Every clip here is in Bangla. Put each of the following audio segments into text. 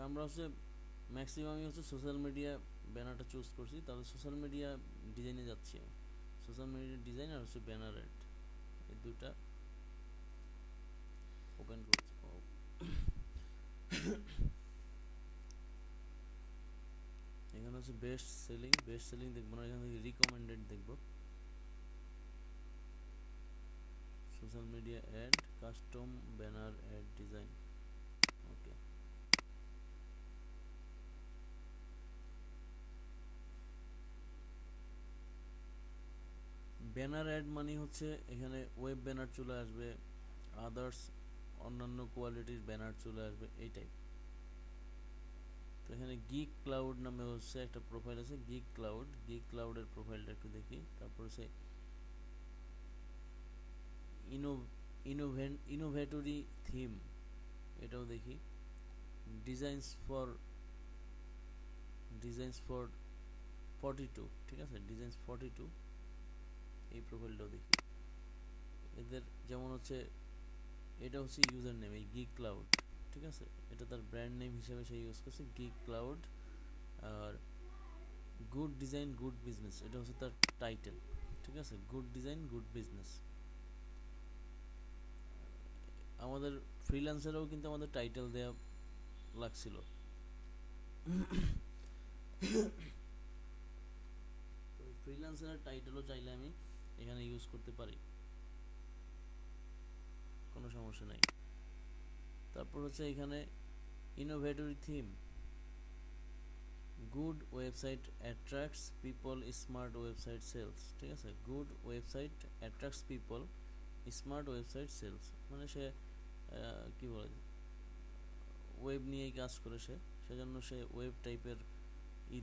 আমরা হচ্ছে ম্যাক্সিমামই হচ্ছে সোশ্যাল মিডিয়া ব্যানারটা চুজ করছি, তাহলে সোশ্যাল মিডিয়া ডিজাইনে যাচ্ছি। সোশ্যাল মিডিয়া ডিজাইন আর হচ্ছে ব্যানার অ্যাড, এই দুটা ওপেন করছি। এখানে হচ্ছে বেস্ট সেলিং দেখবো না, এখান থেকে রিকমেন্ডেড দেখবো। Social media ad, custom banner ad design. Okay, banner ad মানে হচ্ছে এখানে ওয়েব ব্যানার চলে আসবে, আদার্স অন্যান্য কোয়ালিটির ব্যানার চলে আসবে, এই টাইপ। তো এখানে গিক ক্লাউড নামে হচ্ছে একটা প্রোফাইল আছে, গিক ক্লাউডের প্রোফাইলটা একটু দেখি। তারপর হচ্ছে ইনোভেটরি থিম, এটাও দেখি। ডিজাইনস ফর 42, ঠিক আছে, ডিজাইনস 42, এই প্রোফাইলটাও দেখি। এদের যেমন হচ্ছে এটা হচ্ছে ইউজার নেম, এই গিক ক্লাউড, ঠিক আছে, এটা তার ব্র্যান্ড নেম হিসেবে সে ইউজ করছে গিক ক্লাউড। আর গুড ডিজাইন গুড বিজনেস, এটা হচ্ছে তার টাইটেল, ঠিক আছে, গুড ডিজাইন গুড বিজনেস। আমাদের ফ্রিল্যান্সারেও কিন্তু আমাদের টাইটেল দেয়া লাগছিল। তো ফ্রিল্যান্সারের টাইটেলও চাইলে আমি এখানে ইউজ করতে পারি, কোনো সমস্যা নাই। তারপর হচ্ছে এখানে innovatory theme, good website attracts people, smart website sells, ঠিক আছে, good website attracts people, smart website sells, মানে সে কি বলে, ওয়েব নিয়েই কাজ করে সে, সেজন্য সে ওয়েব টাইপের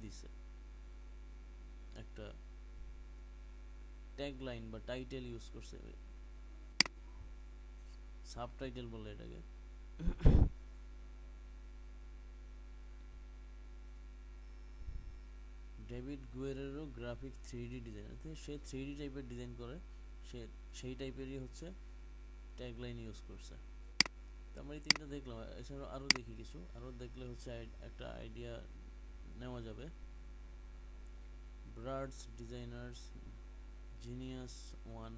দিছে একটা ট্যাগ লাইন বা টাইটেল ইউজ করছে, সাব টাইটেল বলে এটাকে। ডেভিড গুয়েরেরও গ্রাফিক 3D ডিজাইনার, সে 3D টাইপের ডিজাইন করে, সে সেই টাইপেরই হচ্ছে ট্যাগ লাইন ইউজ করছে। তো আমরা এই তিনটা দেখলাম, এছাড়াও আরও দেখি কিছু, আরও দেখলে হচ্ছে একটা আইডিয়া নেওয়া যাবে। Brad's designers, genius 1,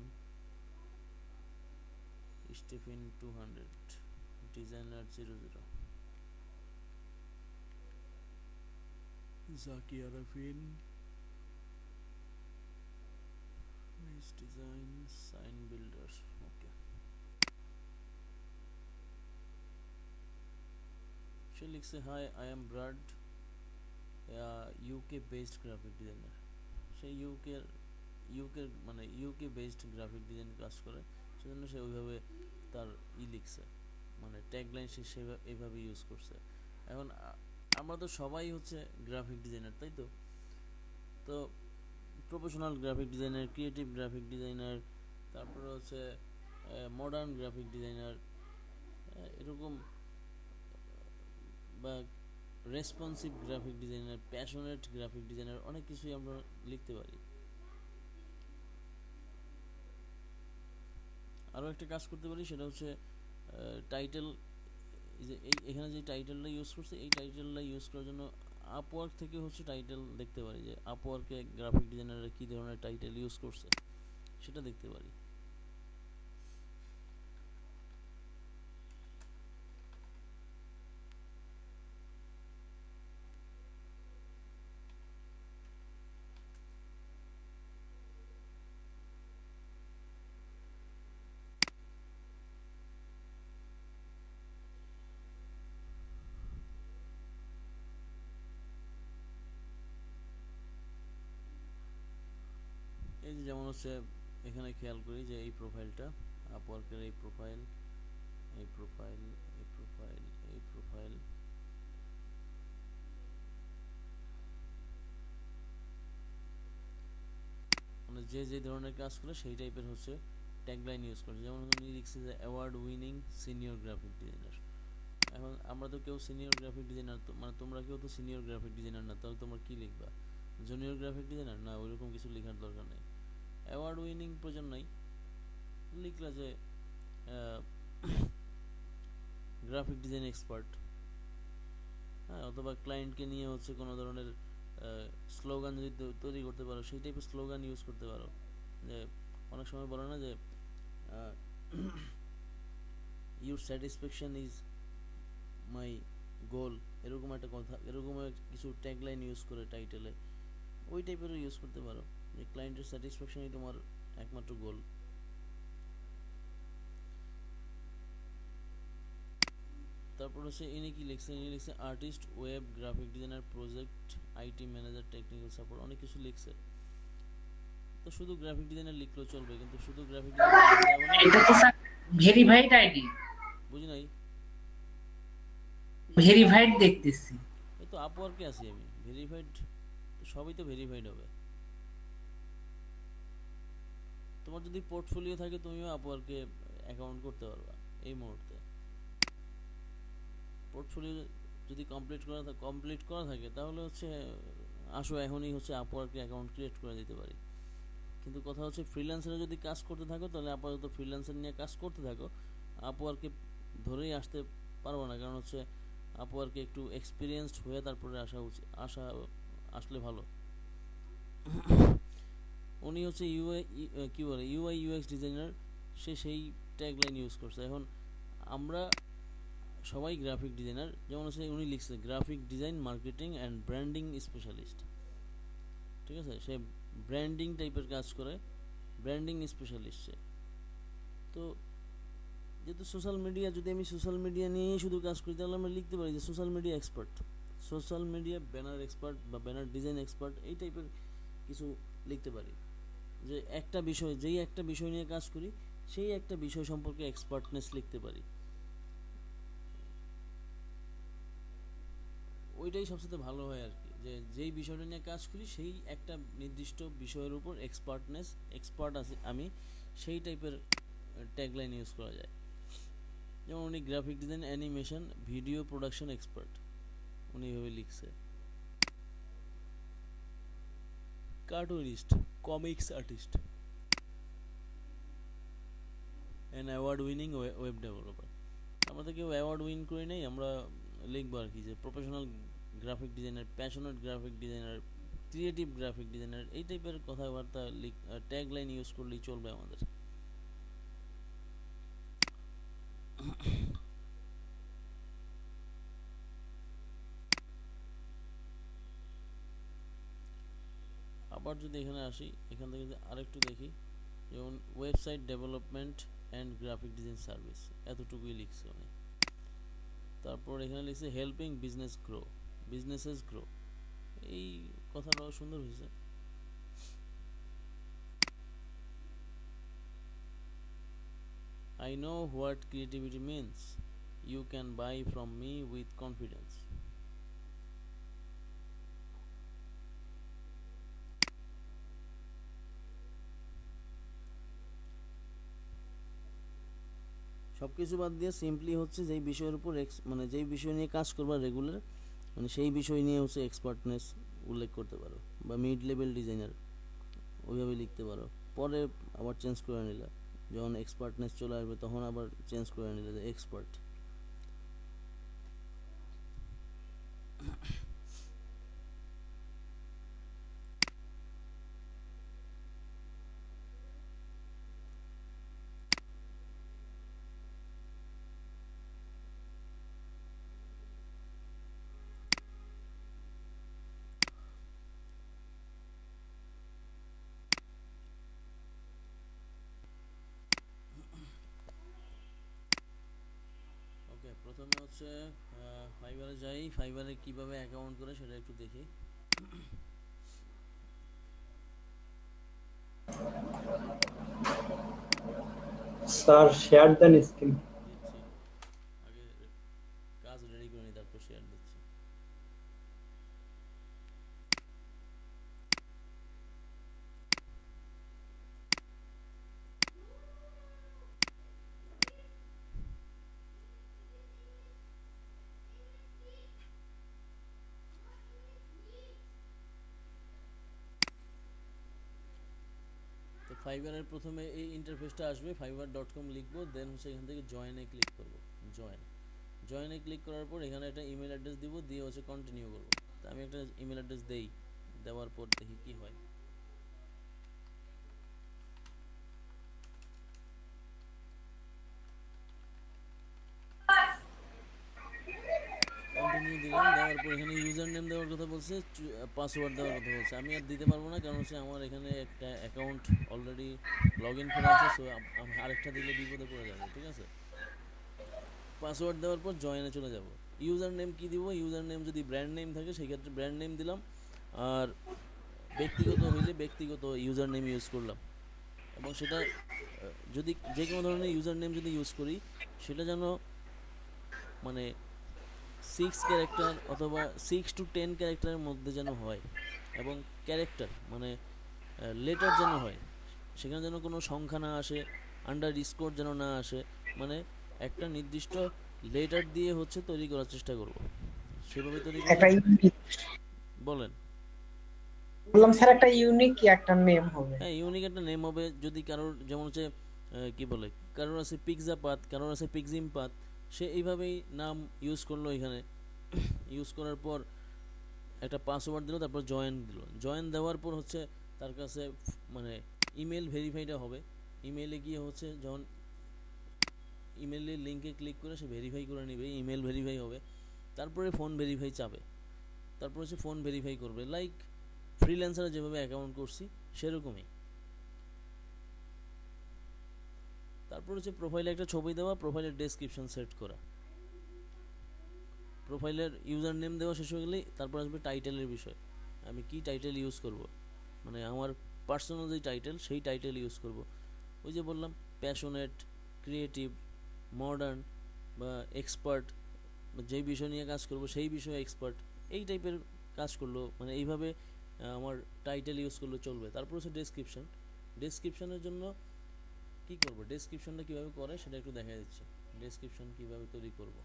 Stephen 200, designer 00, Zaki Arafin, design, sign builders. Okay, সে লিখছে hi I am Brad, UK based graphic designer. সে ইউকে মানে ইউকে বেসড গ্রাফিক ডিজাইন কাজ করে, সেজন্য সে ওইভাবে তার লিখছে, মানে ট্যাগলাইন সে এইভাবে ইউজ করছে। এখন আমরা তো সবাই হচ্ছে গ্রাফিক ডিজাইনার, তাই তো? তো professional graphic designer, creative graphic designer, তারপরে হচ্ছে মডার্ন গ্রাফিক ডিজাইনার, এরকম, বা responsive graphic designer, passionate graphic designer, অনেক কিছুই আমরা লিখতে পারি। আরও একটা কাজ করতে পারি, সেটা হচ্ছে টাইটেল, যে এখানে যে টাইটেলটা ইউজ করছে, এই টাইটেলটা ইউজ করার জন্য আপওয়ার্ক থেকে হচ্ছে টাইটেল দেখতে পারি, যে আপওয়ার্কে গ্রাফিক ডিজাইনাররা কী ধরনের টাইটেল ইউজ করছে সেটা দেখতে পারি। এই যে যেমন হচ্ছে এখানে খেয়াল করি যে এই প্রোফাইলটা, আপওয়ার্কের এই প্রোফাইল, এই প্রোফাইল, এই প্রোফাইল, এই প্রোফাইল, মানে যে যে ধরনের কাজ করে সেই টাইপের হচ্ছে ট্যাগলাইন ইউজ করে। যেমন উনি লিখছে যে award winning senior graphic designer. এখন আমরা তো কেউ সিনিয়র গ্রাফিক ডিজাইনার, তো মানে তোমরা কেউ তো সিনিয়র গ্রাফিক ডিজাইনার না, তাহলে তোমরা কী লিখবা? জুনিয়র গ্রাফিক ডিজাইনার না, ওইরকম কিছু লেখার দরকার নেই। অ্যাওয়ার্ড উইনিং প্রয়োজন নাই, লিখলা যে গ্রাফিক ডিজাইন এক্সপার্ট, হ্যাঁ, অথবা ক্লায়েন্টকে নিয়ে হচ্ছে কোনো ধরনের স্লোগান যদি তৈরি করতে পারো, সেই টাইপের স্লোগান ইউজ করতে পারো। যে অনেক সময় বলে না যে ইউর স্যাটিসফ্যাকশন ইজ মাই গোল, এরকম একটা কথা, এরকম কিছু ট্যাগলাইন ইউজ করে টাইটেলে, ওই টাইপেরও ইউজ করতে পারো যে ক্লায়েন্টের স্যাটিসফ্যাকশনই তোমার একমাত্র গোল। তারপর হচ্ছে ইনি কি লিখছে, ইনি লিখছে artist, web graphic designer, project, IT manager, technical support, অনেক কিছু লিখছে। তো শুধু গ্রাফিক ডিজাইনার লিখলেও চলবে, কিন্তু শুধু গ্রাফিক ডিজাইনার এটা তো স্যার ভেরিফাইড আইডি, বুঝি নাই। ভেরিফাইড দেখতেছি। এই তো আপওয়ার্কে আছি আমি, ভেরিফাইড সবই তো ভেরিফাইড হবে। তোমার যদি পোর্টফোলিও থাকে তুমিও আপওয়ার্কে অ্যাকাউন্ট করতে পারবা এই মুহূর্তে। পোর্টফোলিও যদি কমপ্লিট করা থাকে তাহলে হচ্ছে আসো এখনই হচ্ছে আপওয়ার্কে অ্যাকাউন্ট ক্রিয়েট করে দিতে পারি। কিন্তু কথা হচ্ছে ফ্রিল্যান্সারে যদি কাজ করতে থাকো তাহলে আপাতত ফ্রিল্যান্সার নিয়ে কাজ করতে থাকো, আপওয়ার্কে ধরেই আসতে পারবো না, কারণ হচ্ছে আপওয়ার্কে একটু এক্সপিরিয়েন্সড হয়ে তারপরে আসলে ভালো। উনি হচ্ছে কি বলে ইউআই ইউএক্স ডিজাইনার, সে সেই ট্যাগলাইন ইউজ করছে। এখন আমরা সবাই গ্রাফিক ডিজাইনার, যেমন হচ্ছে উনি লিখছে graphic design marketing and branding specialist, ঠিক আছে, সে ব্র্যান্ডিং টাইপের কাজ করে, ব্র্যান্ডিং স্পেশালিস্ট সে। তো যেহেতু সোশ্যাল মিডিয়া, যদি আমি সোশ্যাল মিডিয়া নিয়েই শুধু কাজ করি তাহলে আমরা লিখতে পারি যে social media expert, social media banner expert বা ব্যানার ডিজাইন এক্সপার্ট, এই টাইপের কিছু লিখতে পারি। যে যেই একটা বিষয় নিয়ে কাজ করি সেই একটা বিষয় সম্পর্কে এক্সপার্টনেস লিখতে পারি, ওইটাই সবচেয়ে ভালো হয় আর কি। যে যেই বিষয়টা নিয়ে কাজ করি সেই একটা নির্দিষ্ট বিষয়ের উপর এক্সপার্ট আছে আমি, সেই টাইপের ট্যাগলাইন ইউজ করা যায়। যেমন উনি graphic design, animation, video production expert, উনি এভাবে লিখছে। Cartoonist, comics artist, an award winning web developer. আমরা তো কেউ অ্যাওয়ার্ড উইন করি নাই, আমরা লিখবো আর কি যে professional graphic designer, passionate graphic designer, creative graphic designer, এই টাইপের কথাবার্তা ট্যাগ লাইন ইউজ করলেই চলবে আমাদের। আবার যদি এখানে আসি, এখান থেকে যদি আরেকটু দেখি, যেমন website development and graphic design service, এতটুকুই লিখছে উনি। তারপর এখানে লিখছে হেল্পিং বিজনেসেস গ্রো, এই কথাটাও সুন্দর হয়েছে। I know what creativity means. You can buy from me with confidence. সব কিছু বাদ দিয়ে সিম্পলি হচ্ছে যেই বিষয়ের উপর মানে যেই বিষয় নিয়ে কাজ করবা রেগুলার, মানে সেই বিষয় নিয়ে হচ্ছে এক্সপার্টনেস উল্লেখ করতে পারো, বা মিড লেভেল ডিজাইনার ওইভাবে লিখতে পারো। পরে আবার চেঞ্জ করে নিলা, যখন এক্সপার্টনেস চলে আসবে তখন আবার চেঞ্জ করে নিলে যে এক্সপার্ট। ওকে, প্রথমে হচ্ছে ফাইবারে যাই, ফাইবারে কিভাবে অ্যাকাউন্ট করে সেটা একটু দেখি। স্যার শেয়ার দেন স্ক্রিন। দিচ্ছি, আগে কাজ রেডি করে নিই তারপর শেয়ার দিচ্ছি। তো ফাইবারের প্রথমে এই ইন্টারফেসটা আসবে, fiverr.com লিখবো, দেন হচ্ছে এখান থেকে জয়েনে ক্লিক করব। জয়েন জয়েনে ক্লিক করার পর এখানে একটা ইমেল অ্যাড্রেস দিব, দিয়ে হচ্ছে কন্টিনিউ করব। তো আমি একটা ইমেল অ্যাড্রেস দেই, দেওয়ার পর দেখি কি হয়। কন্টিনিউ দিলাম, দেওয়ার পর এখানে ইউজার নেম দেওয়ার কথা বলছে, পাসওয়ার্ড দেওয়ার কথা বলছে। আমি আর দিতে পারবো না, কারণ হচ্ছে আমার এখানে একটা অ্যাকাউন্ট অলরেডি লগ ইন করা আছে, সো আমি আরেকটা দিলে বিপদে পড়ে যাবো, ঠিক আছে। পাসওয়ার্ড দেওয়ার পর জয়েনে চলে যাব। ইউজার নেম কী দিব, ইউজার নেম যদি ব্র্যান্ড নেম থাকে সেই ক্ষেত্রে ব্র্যান্ড নেম দিলাম, আর ব্যক্তিগত হইলে ব্যক্তিগত ইউজার নেম ইউজ করলাম। এবং সেটা যদি যে কোনো ধরনের ইউজার নেম যদি ইউজ করি, সেটা যেন মানে 6 ক্যারেক্টার অথবা 6 to 10 ক্যারেক্টারের মধ্যে যেন হয়, এবং ক্যারেক্টার মানে লেটার যেন হয়, সেখানে যেন কোনো সংখ্যা না আসে, আন্ডার স্কোর যেন না আসে, মানে একটা নির্দিষ্ট লেটার দিয়ে হচ্ছে তৈরি করার চেষ্টা করব। সেভাবে তৈরি করলে একটা ইউনিক, বলেন। বললাম স্যার একটা ইউনিক কি একটা নেম হবে। হ্যাঁ, ইউনিক একটা নেম হবে। যদি কারোর যেমন হচ্ছে কি বলে, কারোর আছে পিৎজা পাত, কারোর আছে পিকজিম পাত, সে এইভাবেই নাম ইউজ করলো এখানে। ইউজ করার পর একটা পাসওয়ার্ড দিল, তারপর জয়েন দিল। জয়েন দেওয়ার পর হচ্ছে তার কাছে মানে ইমেল ভেরিফাইটা হবে। ইমেলে গিয়ে হচ্ছে যখন ইমেলের লিঙ্কে ক্লিক করে সে ভেরিফাই করে নেবে, ইমেল ভেরিফাই হবে। তারপরে ফোন ভেরিফাই চাবে, তারপর হচ্ছে ফোন ভেরিফাই করবে, লাইক ফ্রিল্যান্সারে যেভাবে অ্যাকাউন্ট করছি সেরকমই। তারপর হচ্ছে প্রোফাইলে একটা ছবি দেওয়া, প্রোফাইলের ডেসক্রিপশন সেট করা, প্রোফাইলের ইউজার নেম দেওয়া শেষ হয়ে গেলেই তারপর আসবে টাইটেলের বিষয়। আমি কি টাইটেল ইউজ করব, মানে আমার পার্সোনাল যে টাইটেল সেই টাইটেল ইউজ করব। ওই যে বললাম প্যাশনেট, ক্রিয়েটিভ, মডার্ন বা এক্সপার্ট, যেই বিষয় নিয়ে কাজ করব সেই বিষয়ে এক্সপার্ট, এই টাইপের কাজ করলো, মানে এইভাবে আমার টাইটেল ইউজ করলে চলবে। তারপর হচ্ছে ডেসক্রিপশন। ডেসক্রিপশনের জন্য কি করব, ডেসক্রিপশনটা কীভাবে করে সেটা একটু দেখা দিচ্ছি। ডেসক্রিপশন কীভাবে তৈরি করব।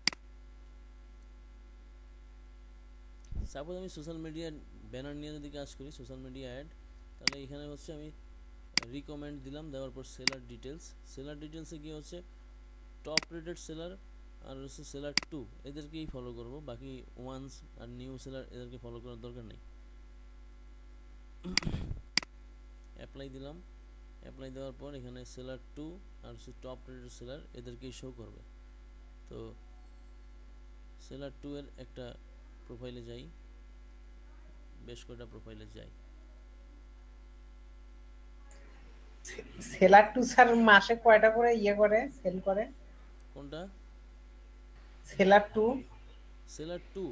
সাপোজ আমি সোশ্যাল মিডিয়া ব্যানার নিয়ে যদি কাজ করি, সোশ্যাল মিডিয়া অ্যাড, তাহলে এখানে হচ্ছে আমি রিকমেন্ড দিলাম, দেওয়ার পর সেলার ডিটেলস। সেলার ডিটেলসে গিয়ে হচ্ছে টপ রেটেড সেলার আর হচ্ছে সেলার 2 এদেরকেই ফলো করব, বাকি ওয়ান্স আর নিউ সেলার এদেরকে ফলো করার দরকার নেই। অ্যাপ্লাই দিলাম। অ্যাপ্লাই দেওয়ার পর এখানে সেলার 2 আর হচ্ছে টপ রেটেড সেলার এদেরকেই শো করবে। তো সেলার 2 এর একটা প্রোফাইলে যাই, বেশ কয়টা প্রোফাইলে যাই। সেলার টু স্যার মাসে কয়টা করে ইয়ে করে সেল করে? কোনটা? Seller to. সেলার 2,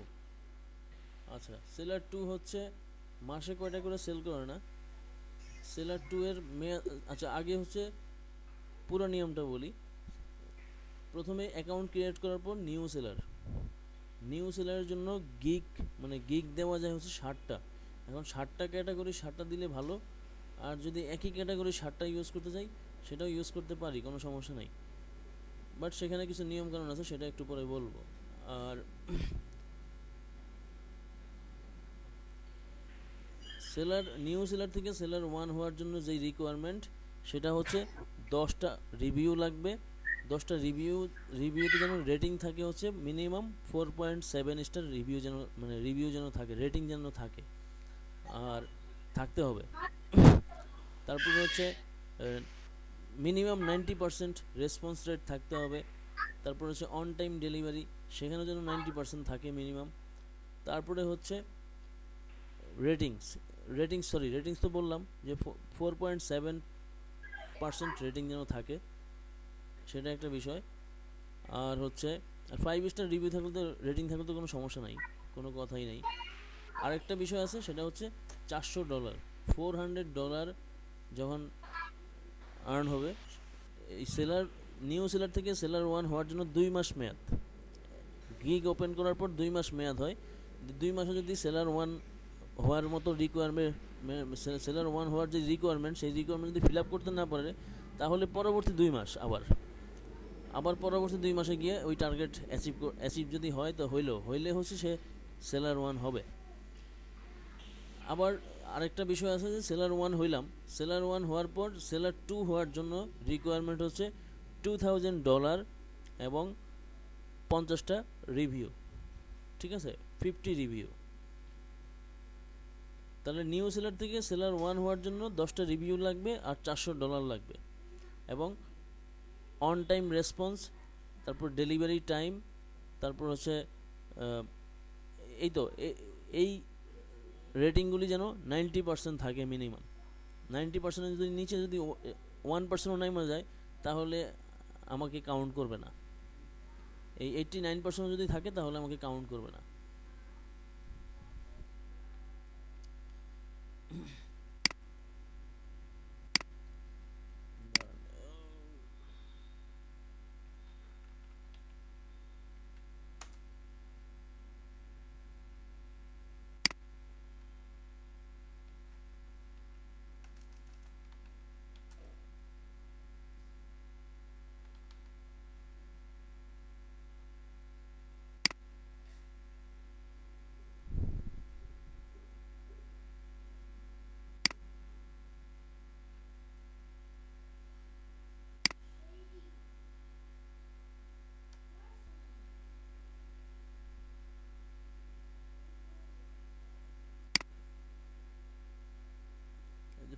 আচ্ছা সেলার 2 হচ্ছে মাসে কয়টা করে সেল করে না, সেলার 2 এর মেয়াদ। আচ্ছা আগে হচ্ছে পুরো নিয়মটা বলি। প্রথমে অ্যাকাউন্ট ক্রিয়েট করার পর নিউ সেলার, নিউ সেলারের জন্য গিগ মানে গিগ দেওয়া যায় হচ্ছে 60টা। এখন 60টা ক্যাটাগরি 60টা দিলে ভালো, আর যদি একই ক্যাটাগরি 60টা ইউজ করতে চাই সেটাও ইউজ করতে পারি, কোনো সমস্যা নেই। বাট সেখানে কিছু নিয়মকানুন আছে, সেটা একটু পরে বলবো। আর সেলার নিউ সেলার থেকে সেলার 1 হওয়ার জন্য যেই রিকোয়ারমেন্ট, সেটা হচ্ছে 10টা রিভিউ লাগবে। 10টা রিভিউতে যেন রেটিং থাকে হচ্ছে মিনিমাম 4.7 স্টার রিভিউ, যেন মানে রিভিউ যেন থাকে, রেটিং যেন থাকে, আর থাকতে হবে। তারপরে হচ্ছে মিনিমাম 90% রেসপন্স রেট থাকতে হবে। তারপরে হচ্ছে অন টাইম ডেলিভারি, সেখানে যেন 90% থাকে মিনিমাম। তারপরে হচ্ছে রেটিংস তো বললাম যে 4.7% রেটিং যেন থাকে, সেটা একটা বিষয়। আর হচ্ছে 5 স্টার রিভিউ থাকলে তো, রেটিং থাকলে তো কোনো সমস্যা নাই, কোনো কথাই নেই। আরেকটা বিষয় আছে, সেটা হচ্ছে $400, $400 যখন আর্ন হবে। এই সেলার নিউ সেলার থেকে সেলার 1 হওয়ার জন্য 2 মাস মেয়াদ, গিগ ওপেন করার পর 2 মাস মেয়াদ হয়। 2 মাসে যদি সেলার 1 হওয়ার মতো রিকোয়ারমেন্ট, সেলার 1 হওয়ার যে রিকোয়ারমেন্ট, সেই রিকোয়ারমেন্ট যদি ফিল আপ করতে না পারে, তাহলে পরবর্তী 2 মাস আবার পরবর্তী 2 মাসে গিয়ে ওই টার্গেট অ্যাচিভ যদি হয় তো হইলে হচ্ছে সে সেলার 1 হবে। আবার আরেকটা বিষয় আছে যে সেলার 1 হইলাম, সেলার 1 হওয়ার পর সেলার 2 হওয়ার জন্য রিকোয়ারমেন্ট হচ্ছে $2000 এবং 50টা রিভিউ, ঠিক আছে, 50 রিভিউ। তাহলে নিউ সেলার থেকে সেলার 1 হওয়ার জন্য 10টা রিভিউ লাগবে আর $400 লাগবে। এবং অন টাইম রেসপন্স, তারপর ডেলিভারি টাইম, তারপর হচ্ছে এই তো এই রেটিংগুলি যেন 90% থাকে মিনিমাম। 90% যদি নিচে যদি 1%ও নামা যায় তাহলে আমাকে কাউন্ট করবে না। এই 89% যদি থাকে তাহলে আমাকে কাউন্ট করবে না।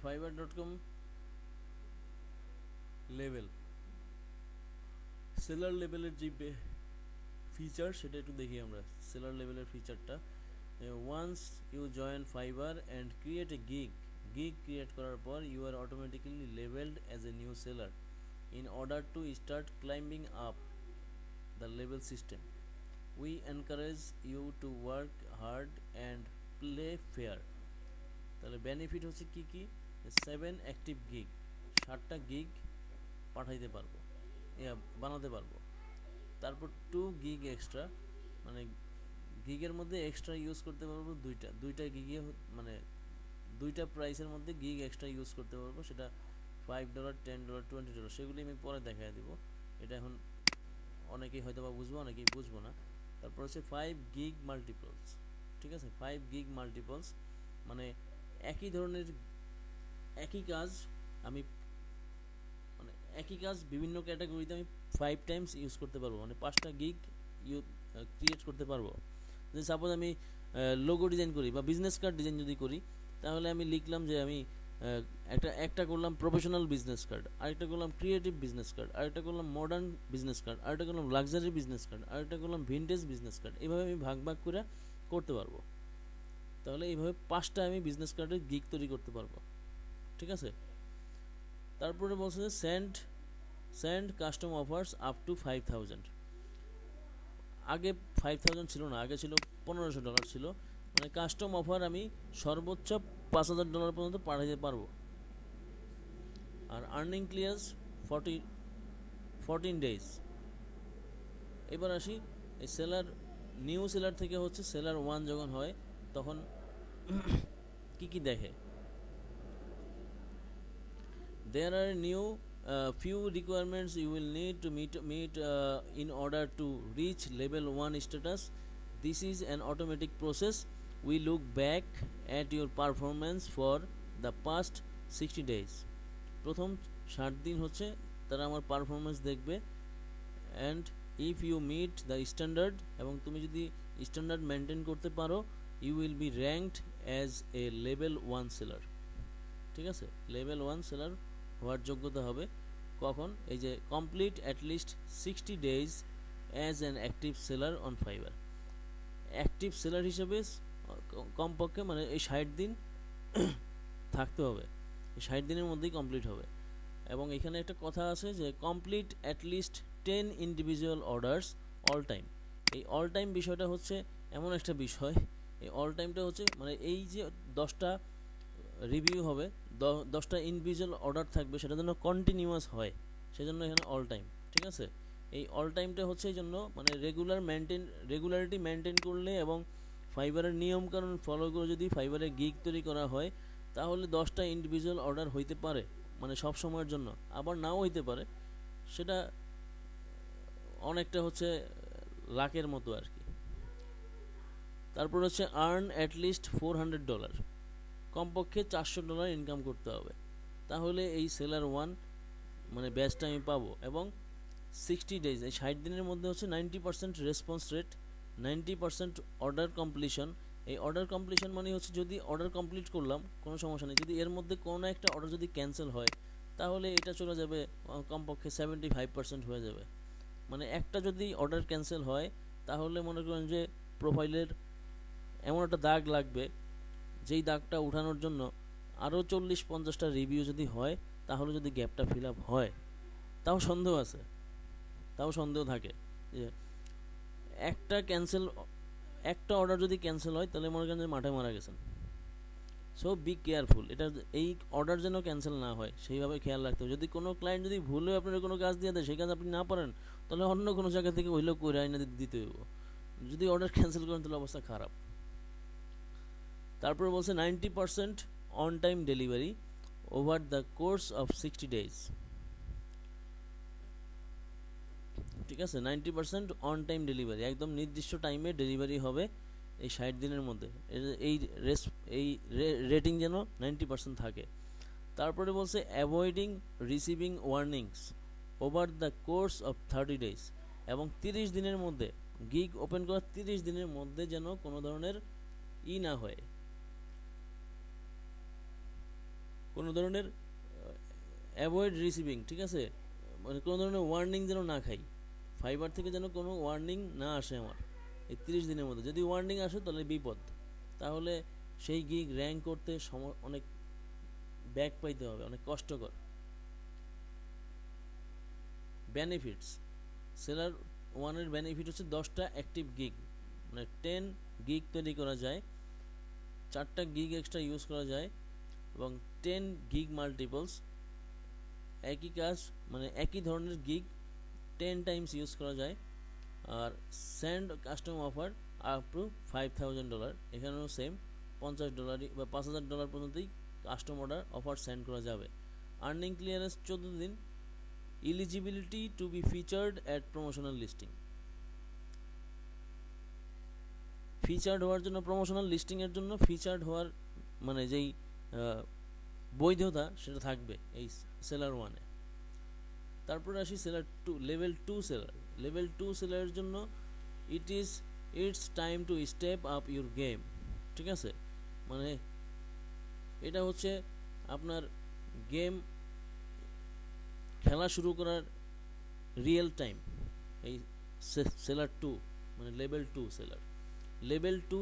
fiverr.com লেভেল, সেলার লেভেলের যে ফিচার সেটা একটু দেখি আমরা। সেলার লেভেলের ফিচারটা, once you join Fiverr and create a gig create করার পর you are automatically levelled as a new seller in order to start climbing up the level system. We encourage you to work hard and play fair. তাহলে বেনিফিট হচ্ছে কি কি, 7 অ্যাক্টিভ গিগ, 7টা গিগ পাঠাইতে পারবো, বানাতে পারবো। তারপর 2 গিগ এক্সট্রা, মানে গিগের মধ্যে এক্সট্রা ইউজ করতে পারবো দুইটা গিগে, মানে দুইটা প্রাইসের মধ্যে গিগ এক্সট্রা ইউজ করতে পারবো। সেটা $5, $10, $20, সেগুলি আমি পরে দেখাই দিব। এটা এখন অনেকেই হয়তো বা বুঝবো, অনেকেই বুঝবো না। তারপর হচ্ছে 5 গিগ মাল্টিপলস, ঠিক আছে, 5 গিগ মাল্টিপলস মানে একই ধরনের একই কাজ আমি, মানে একই কাজ বিভিন্ন ক্যাটাগরিতে আমি 5 টাইমস ইউজ করতে পারবো, মানে 5টা গিগ ক্রিয়েট করতে পারবো। যদি সাপোজ আমি লোগো ডিজাইন করি বা বিজনেস কার্ড ডিজাইন যদি করি, তাহলে আমি লিখলাম যে আমি একটা করলাম প্রফেশনাল বিজনেস কার্ড, আরেকটা করলাম ক্রিয়েটিভ বিজনেস কার্ড, আরেকটা করলাম মডার্ন বিজনেস কার্ড, আরেকটা করলাম লাক্সারি বিজনেস কার্ড, আরেকটা করলাম ভিনটেজ বিজনেস কার্ড। এইভাবে আমি ভাগ ভাগ করে করতে পারবো। তাহলে এইভাবে 5টা আমি বিজনেস কার্ডের গিগ তৈরি করতে পারবো, ঠিক আছে। তারপরে বলছে যে send custom offers up to 5000। আগে 5000 ছিল না, আগে ছিল $1500 ছিল। মানে কাস্টম অফার আমি সর্বোচ্চ $5000 পর্যন্ত পাঠাতে পারবো। আর আর্নিং ক্লিয়ার্স 14 ডেজ। এবার আসি এই সেলার, নিউ সেলার থেকে হচ্ছে সেলার 1 যখন হয় তখন কি কি দেখে। There are new few requirements you will need to meet in order to reach level 1 status. This is an automatic process. We look back at your performance for the past 60 days. প্রথম 60 দিন হচ্ছে তারা আমার পারফরমেন্স দেখবে। And if you meet the standard, এবং তুমি যদি স্ট্যান্ডার্ড মেনটেন করতে পারো, you will be ranked as a level 1 seller, ঠিক আছে। লেভেল 1 সেলার হওয়ার যোগ্যতা হবে কখন, এই যে complete at least 60 days as an active seller on fibre. Active seller হিসেবে কমপক্ষে মানে এই 60 দিন থাকতে হবে, এই 60 দিনের মধ্যেই কমপ্লিট হবে। এবং এখানে একটা কথা আছে যে complete at least 10 individual orders all time. এই অল টাইম বিষয়টা হচ্ছে এমন একটা বিষয়, এই অল টাইমটা হচ্ছে মানে এই যে 10টা রিভিউ হবে, 10টা ইন্ডিভিজুয়াল অর্ডার থাকবে, সেটা যেন কন্টিনিউয়াস হয়, সেজন্য এখানে অল টাইম, ঠিক আছে। এই অল টাইমটা হচ্ছে এই জন্য মানে রেগুলারিটি মেনটেন করলে এবং ফাইবারের নিয়মকানুন ফলো করে যদি ফাইবারে গিগ তৈরি করা হয়, তাহলে 10টা ইন্ডিভিজুয়াল অর্ডার হইতে পারে, মানে সব সময়ের জন্য, আবার নাও হইতে পারে। সেটা অনেকটা হচ্ছে লাকের মতো আর কি। তারপর হচ্ছে আর্ন অ্যাটলিস্ট $400, কমপক্ষে $400 ইনকাম করতে হবে, তাহলে এই সেলার 1 মানে ব্যাচটা আমি পাবো। এবং 60 ডেজ, এই 60 দিনের মধ্যে হচ্ছে 90% রেসপন্স রেট, 90% অর্ডার কমপ্লিশন। এই অর্ডার কমপ্লিশন মানে হচ্ছে যদি অর্ডার কমপ্লিট করলাম কোনো সমস্যা নেই, যদি এর মধ্যে কোনো একটা অর্ডার যদি ক্যান্সেল হয় তাহলে এটা চলে যাবে কমপক্ষে 75% হয়ে যাবে। মানে একটা যদি অর্ডার ক্যান্সেল হয় তাহলে মনে করেন যে প্রোফাইলের এমন একটা দাগ লাগবে, যেই দাগটা উঠানোর জন্য আরও 40-50টা রিভিউ যদি হয় তাহলে যদি গ্যাপটা ফিল আপ হয়, তাও সন্দেহ আছে, তাও সন্দেহ থাকে যে একটা অর্ডার যদি ক্যান্সেল হয় তাহলে মনে করেন যে মাঠে মারা গেছেন। সো বি কেয়ারফুল, এটা এই অর্ডার যেন ক্যান্সেল না হয় সেইভাবে খেয়াল রাখতে হবে। যদি কোনো ক্লায়েন্ট যদি ভুলেও আপনার কোনো কাজ দিয়ে দেয়, সেই কাজ আপনি না পারেন, তাহলে অন্য কোনো জায়গা থেকে হইলেও করে আইনা দিতে হইব। যদি অর্ডার ক্যান্সেল করেন তাহলে অবস্থা খারাপ। তারপরে বলছে 90% on time delivery over the course of 60 days. ঠিক আছে, 90% অন টাইম ডেলিভারি, একদম নির্দিষ্ট টাইমে ডেলিভারি হবে এই 60 দিনের মধ্যে। এই রেটিং যেন 90% থাকে। তারপরে বলছে avoiding receiving warnings over the course of 30 days, এবং 30 দিনের মধ্যে গিগ ওপেন করার 30 দিনের মধ্যে যেন কোনো ধরনের না হয়, কোনো ধরনের অ্যাভয়েড রিসিভিং, ঠিক আছে, মানে কোনো ধরনের ওয়ার্নিং যেন না খাই, ফাইবার থেকে যেন কোনো ওয়ার্নিং না আসে আমার এই 30 দিনের মধ্যে। যদি ওয়ার্নিং আসে তাহলে বিপদ, তাহলে সেই গিগ র্যাঙ্ক করতে অনেক ব্যাক পাইতে হবে, অনেক কষ্টকর। বেনিফিটস, সেলার ওয়ানের বেনিফিট হচ্ছে 10টা অ্যাক্টিভ গিগ, মানে 10 গিগ তৈরি করা যায়, 4টা গিগ এক্সট্রা ইউজ করা যায়, এবং 10 গিগ মাল্টিপলস, একই কাজ মানে একই ধরনের গিগ 10 টাইমস ইউজ করা যায়। আর send custom offer up to $5,000, এখানেও সেম $50 বা $5,000 পর্যন্তই কাস্টম অফার সেন্ড করা যাবে। আর্নিং ক্লিয়ারেন্স 14 দিন। Eligibility to be featured at promotional listing, featured হওয়ার জন্য, প্রমোশনাল লিস্টিংয়ের জন্য ফিচার্ড হওয়ার মানে যেই বৈধতা সেটা থাকবে এই সেলার ওয়ানে। তারপরে আসি seller two, level 2 seller. Level 2 সেলারের জন্য it's time to step up your game. ঠিক আছে, মানে এটা হচ্ছে আপনার গেম খেলা শুরু করার রিয়েল টাইম। এই সেলার 2 মানে level 2 seller. Level 2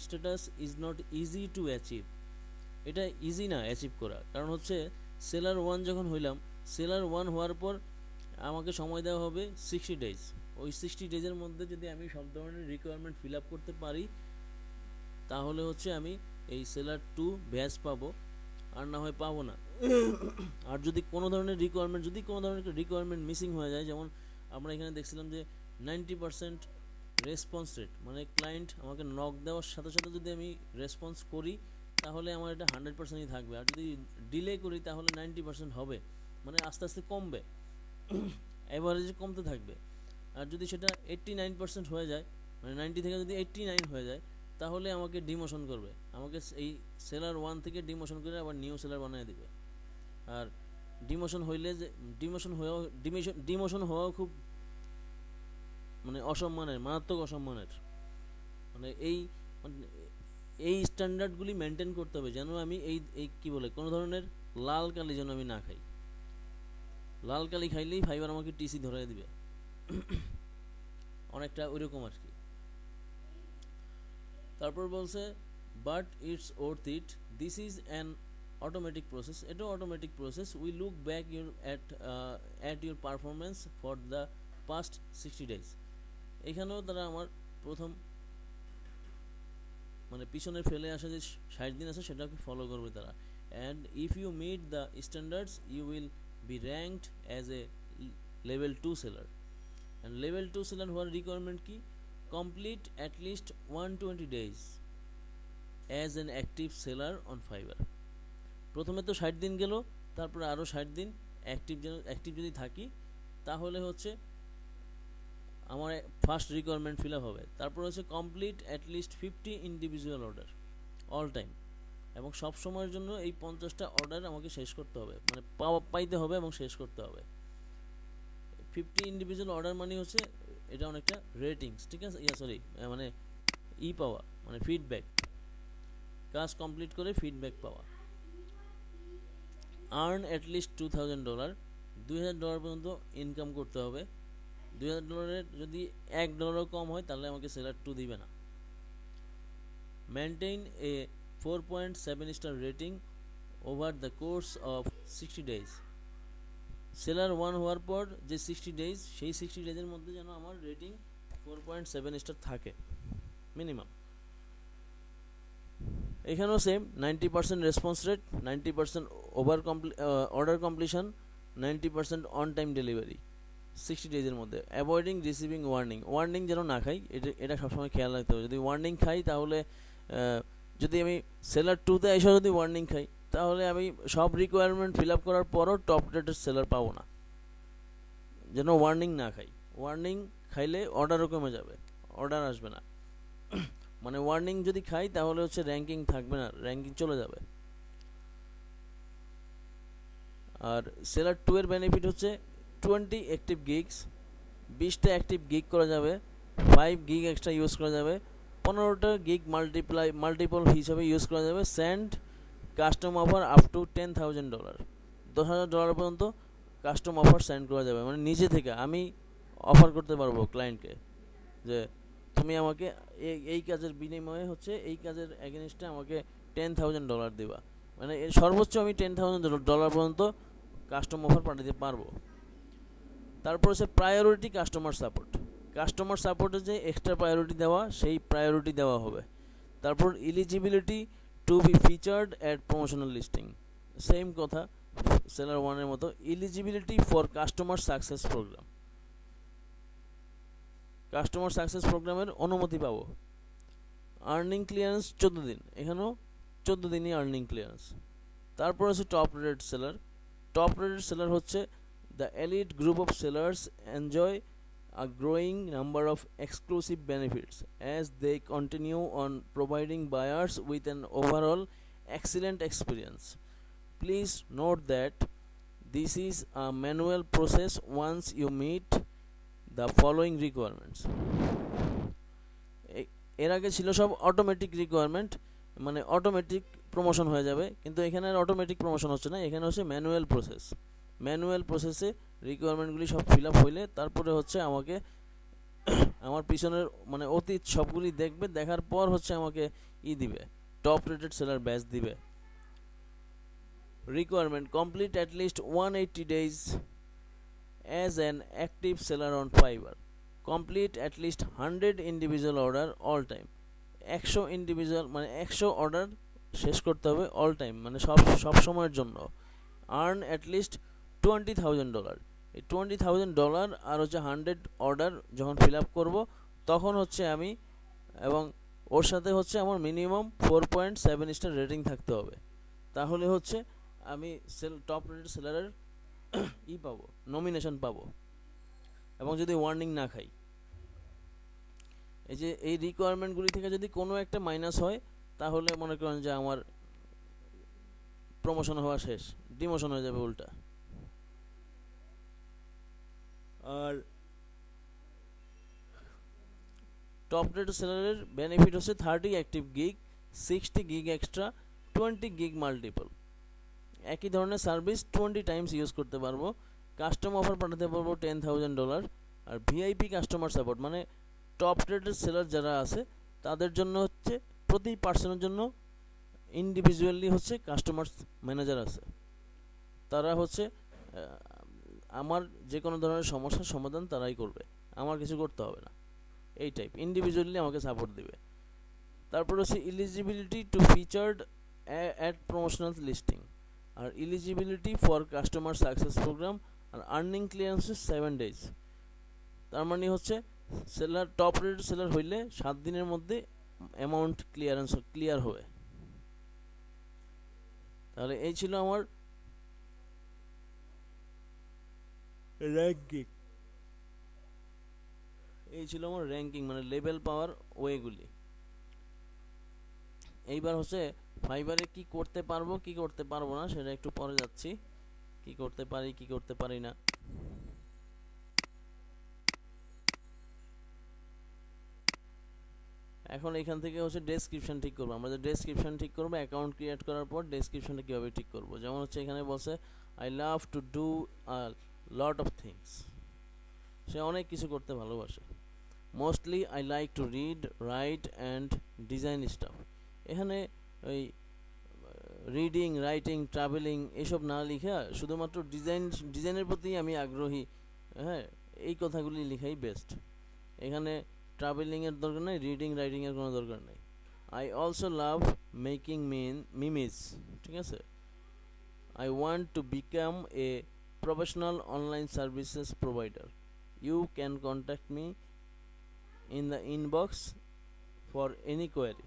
status is not easy to achieve, এটা ইজি না অ্যাচিভ করা, কারণ হচ্ছে সেলার 1 যখন হইলাম, সেলার 1 হওয়ার পর আমাকে সময় দেওয়া হবে 60 ডেজ। ওই 60 ডেজের মধ্যে যদি আমি সব ধরনের রিকোয়ারমেন্ট ফিল আপ করতে পারি তাহলে হচ্ছে আমি এই সেলার 2 ব্যাচ পাবো, আর না হয় পাবো না। আর যদি কোনো ধরনের রিকোয়ারমেন্ট মিসিং হয়ে যায়, যেমন আমরা এখানে দেখছিলাম যে 90% রেসপন্স রেট, মানে ক্লায়েন্ট আমাকে নক দেওয়ার সাথে সাথে যদি আমি রেসপন্স করি তাহলে আমার এটা 100%ই থাকবে, আর যদি ডিলে করি তাহলে 90% হবে, মানে আস্তে আস্তে কমবে, অ্যাভারেজে কমতে থাকবে। আর যদি সেটা 89% হয়ে যায়, মানে 90 থেকে যদি 89 হয়ে যায়, তাহলে আমাকে ডিমোশন করবে, আমাকে এই সেলার 1 থেকে ডিমোশন করে আবার নিউ সেলার বানিয়ে দিবে। আর ডিমোশন হইলে যে ডিমোশন হওয়াও খুব মানে অসম্মানের, মারাত্মক অসম্মানের। মানে এই স্ট্যান্ডার্ডগুলি মেনটেন করতে হবে যেন আমি এই কি বলে কোনো ধরনের লাল কালি যেন আমি না খাই। লাল কালি খাইলেই ফাইবার আমাকে টিসি ধরাই দিবে, অনেকটা ওইরকম আর কি। তারপর বলছে but it's worth it, this is an automatic process, এটাও automatic process. We look back at your performance for the past 60 days. এখানেও তারা আমার প্রথম মানে পিছনে ফেলে আসা যে 60 দিন আছে সেটাকে ফলো করবে তারা। And if you meet the standards you will be ranked as a level 2 seller. And level 2 seller হওয়ার রিকোয়ারমেন্ট কি? Complete at least 120 days as an active seller on Fiverr. প্রথমে তো 60 দিন গেল, তারপরে আরও 60 দিন অ্যাক্টিভ যদি থাকি তাহলে হচ্ছে আমার ফার্স্ট রিকোয়ারমেন্ট ফিল আপ হবে। তারপর হচ্ছে complete at list 50 individual order all time, এবং সব সময়ের জন্য এই 50টা অর্ডার আমাকে শেষ করতে হবে, মানে পাইতে হবে এবং শেষ করতে হবে। 50 ইন্ডিভিজুয়াল অর্ডার মানে হচ্ছে এটা অনেকটা রেটিংস, ঠিক আছে, সরি মানে পাওয়া, মানে ফিডব্যাক, কাজ কমপ্লিট করে ফিডব্যাক পাওয়া। আর্ন অ্যাট লিস্ট $2000, $2000 পর্যন্ত ইনকাম করতে হবে। $2000 যদি $1 কম হয় তাহলে আমাকে সেলার 2 দিবে না। Maintain A 4.7 star rating over the course of 60 days. Seller 1 হওয়ার পর যে 60 ডেজ, সেই 60 ডেজের মধ্যে যেন আমার রেটিং 4.7 স্টার থাকে মিনিমাম। এখানেও same 90% response rate, 90% order completion, 90% on time delivery 60 ডেজের মধ্যে। অ্যাভয়েডিং রিসিভিং ওয়ার্নিং যেন না খাই, এটা সবসময় খেয়াল রাখতে হবে। যদি ওয়ার্নিং খাই তাহলে যদি আমি সেলার 2তে এসে যদি ওয়ার্নিং খাই তাহলে আমি সব রিকোয়ারমেন্ট ফিল আপ করার পরও টপ রেটেড সেলার পাবো না। যেন ওয়ার্নিং না খাই, ওয়ার্নিং খাইলে অর্ডারও কমে যাবে, অর্ডার আসবে না। মানে ওয়ার্নিং যদি খাই তাহলে হচ্ছে র্যাঙ্কিং থাকবে না, র্যাঙ্কিং চলে যাবে। আর সেলার 2 এর বেনিফিট হচ্ছে 20 অ্যাক্টিভ গিগস, 20টা অ্যাক্টিভ গিগ করা যাবে, 5 গিগ এক্সট্রা ইউজ করা যাবে, 15টা গিগ মাল্টিপল হিসাবে ইউজ করা যাবে। Send custom offer up two $10,000, $10,000 পর্যন্ত কাস্টম অফার সেন্ড করা যাবে। মানে নিজে থেকে আমি অফার করতে পারবো ক্লায়েন্টকে যে তুমি আমাকে এই কাজের বিনিময়ে হচ্ছে এই কাজের এগেনস্টে আমাকে $10,000 দিবা। মানে এর সর্বোচ্চ আমি $10,000 পর্যন্ত কাস্টম অফার পাঠাতে পারবো। তারপর হচ্ছে প্রায়োরিটি কাস্টমার সাপোর্ট, কাস্টমার সাপোর্টে যে এক্সট্রা প্রায়োরিটি দেওয়া, সেই প্রায়োরিটি দেওয়া হবে। তারপর eligibility to be featured at promotional listing, same কথা সেলার 1 এর মতো। Eligibility for customer success program, customer success প্রোগ্রামের অনুমতি পাবো। আর্নিং ক্লিয়ারেন্স 14 দিন, এখানেও 14 দিনই আর্নিং ক্লিয়ারেন্স। তারপর হচ্ছে top rated seller. Top rated seller হচ্ছে the elite group of sellers enjoy a growing number of exclusive benefits as they continue on providing buyers with an overall excellent experience. Please note that this is a manual process once you meet the following requirements. এর আগে ছিল সব অটোমেটিক রিকোয়ারমেন্ট, মানে অটোমেটিক প্রমোশন হয়ে যাবে, কিন্তু এখানে আর অটোমেটিক প্রমোশন হচ্ছে না, এখানে হচ্ছে ম্যানুয়াল প্রসেস। ম্যানুয়াল প্রসেসে রিকোয়ারমেন্টগুলি সব ফিল আপ হইলে তারপরে হচ্ছে আমাকে আমার পিছনের মানে অতীত সবগুলি দেখবে, দেখার পর হচ্ছে আমাকে দিবে, টপ রেটেড সেলার ব্যাচ দিবে। Requirement complete at list 180 days as an active seller on Fiverr. Complete at least 100 individual order all time. 100 individual মানে 100 অর্ডার শেষ করতে হবে অল টাইম, মানে সব সময়ের জন্য। আর্ন অ্যাট লিস্ট $20,000, এই $20,000 আর হচ্ছে 100 অর্ডার যখন ফিল আপ করবো তখন হচ্ছে আমি, এবং ওর সাথে হচ্ছে আমার মিনিমাম 4.7 স্টার রেটিং থাকতে হবে, তাহলে হচ্ছে আমি টপ রেটেড সেলারের পাবো, নমিনেশন পাবো, এবং যদি ওয়ার্নিং না খাই। এই যে এই রিকোয়ারমেন্টগুলি থেকে যদি কোনো একটা মাইনাস হয় তাহলে মনে করেন যে আমার প্রমোশন হওয়া শেষ, ডিমোশন হয়ে যাবে উল্টা। আর টপ রেটেড সেলারের বেনিফিট হচ্ছে 30 active gig, 60 gig extra, 20 gig multiple. একই ধরনের সার্ভিস 20 টাইমস ইউজ করতে পারবো। কাস্টম অফার পাঠাতে পারবো $10,000। আর ভিআইপি কাস্টমার সাপোর্ট, মানে টপ রেটেড সেলার যারা আছে তাদের জন্য হচ্ছে প্রতি পার্সনের জন্য ইন্ডিভিজুয়ালি হচ্ছে কাস্টমার ম্যানেজার আছে, তারা হচ্ছে আমার যে কোনো ধরনের সমস্যার সমাধান তারাই করবে, আমার কিছু করতে হবে না, এই টাইপ ইন্ডিভিজুয়ালি আমাকে সাপোর্ট দিবে। তারপর হচ্ছে eligibility to featured at promotional listing, আর eligibility for customer success program. আর আর্নিং ক্লিয়ারেন্স 7 days, তার মানে হচ্ছে সেলার টপ রেটেড সেলার হইলে 7 দিনের মধ্যে অ্যামাউন্ট ক্লিয়ার হবে। তাহলে এই ছিল আমার র্যাঙ্কিং, মানে লেভেল পাওয়ার ওয়েগুলি। এইবার হচ্ছে ফাইবারে কি করতে পারবো কি করতে পারবো না সেটা একটু পরে যাচ্ছি, কি করতে পারি কি করতে পারি না। এখন এখান থেকে হচ্ছে ডেসক্রিপশন ঠিক করবো। আমরা যে ডেসক্রিপশন ঠিক করবো অ্যাকাউন্ট ক্রিয়েট করার পর ডেসক্রিপশনটা কীভাবে ঠিক করবো, যেমন হচ্ছে এখানে বলছে I love to do a lot of things, সে অনেক কিছু করতে ভালোবাসে। Mostly I like to read, write and design stuff. এখানে ওই রিডিং, রাইটিং, ট্রাভেলিং এসব না লিখে শুধুমাত্র ডিজাইনের প্রতি আমি আগ্রহী, হ্যাঁ, এই কথাগুলি লেখাই বেস্ট। এখানে ট্রাভেলিংয়ের দরকার নেই, রিডিং রাইটিংয়ের কোনো দরকার নেই। I also love making memes, ঠিক আছে। I want to become a professional online services provider. You can contact me in the inbox for any query.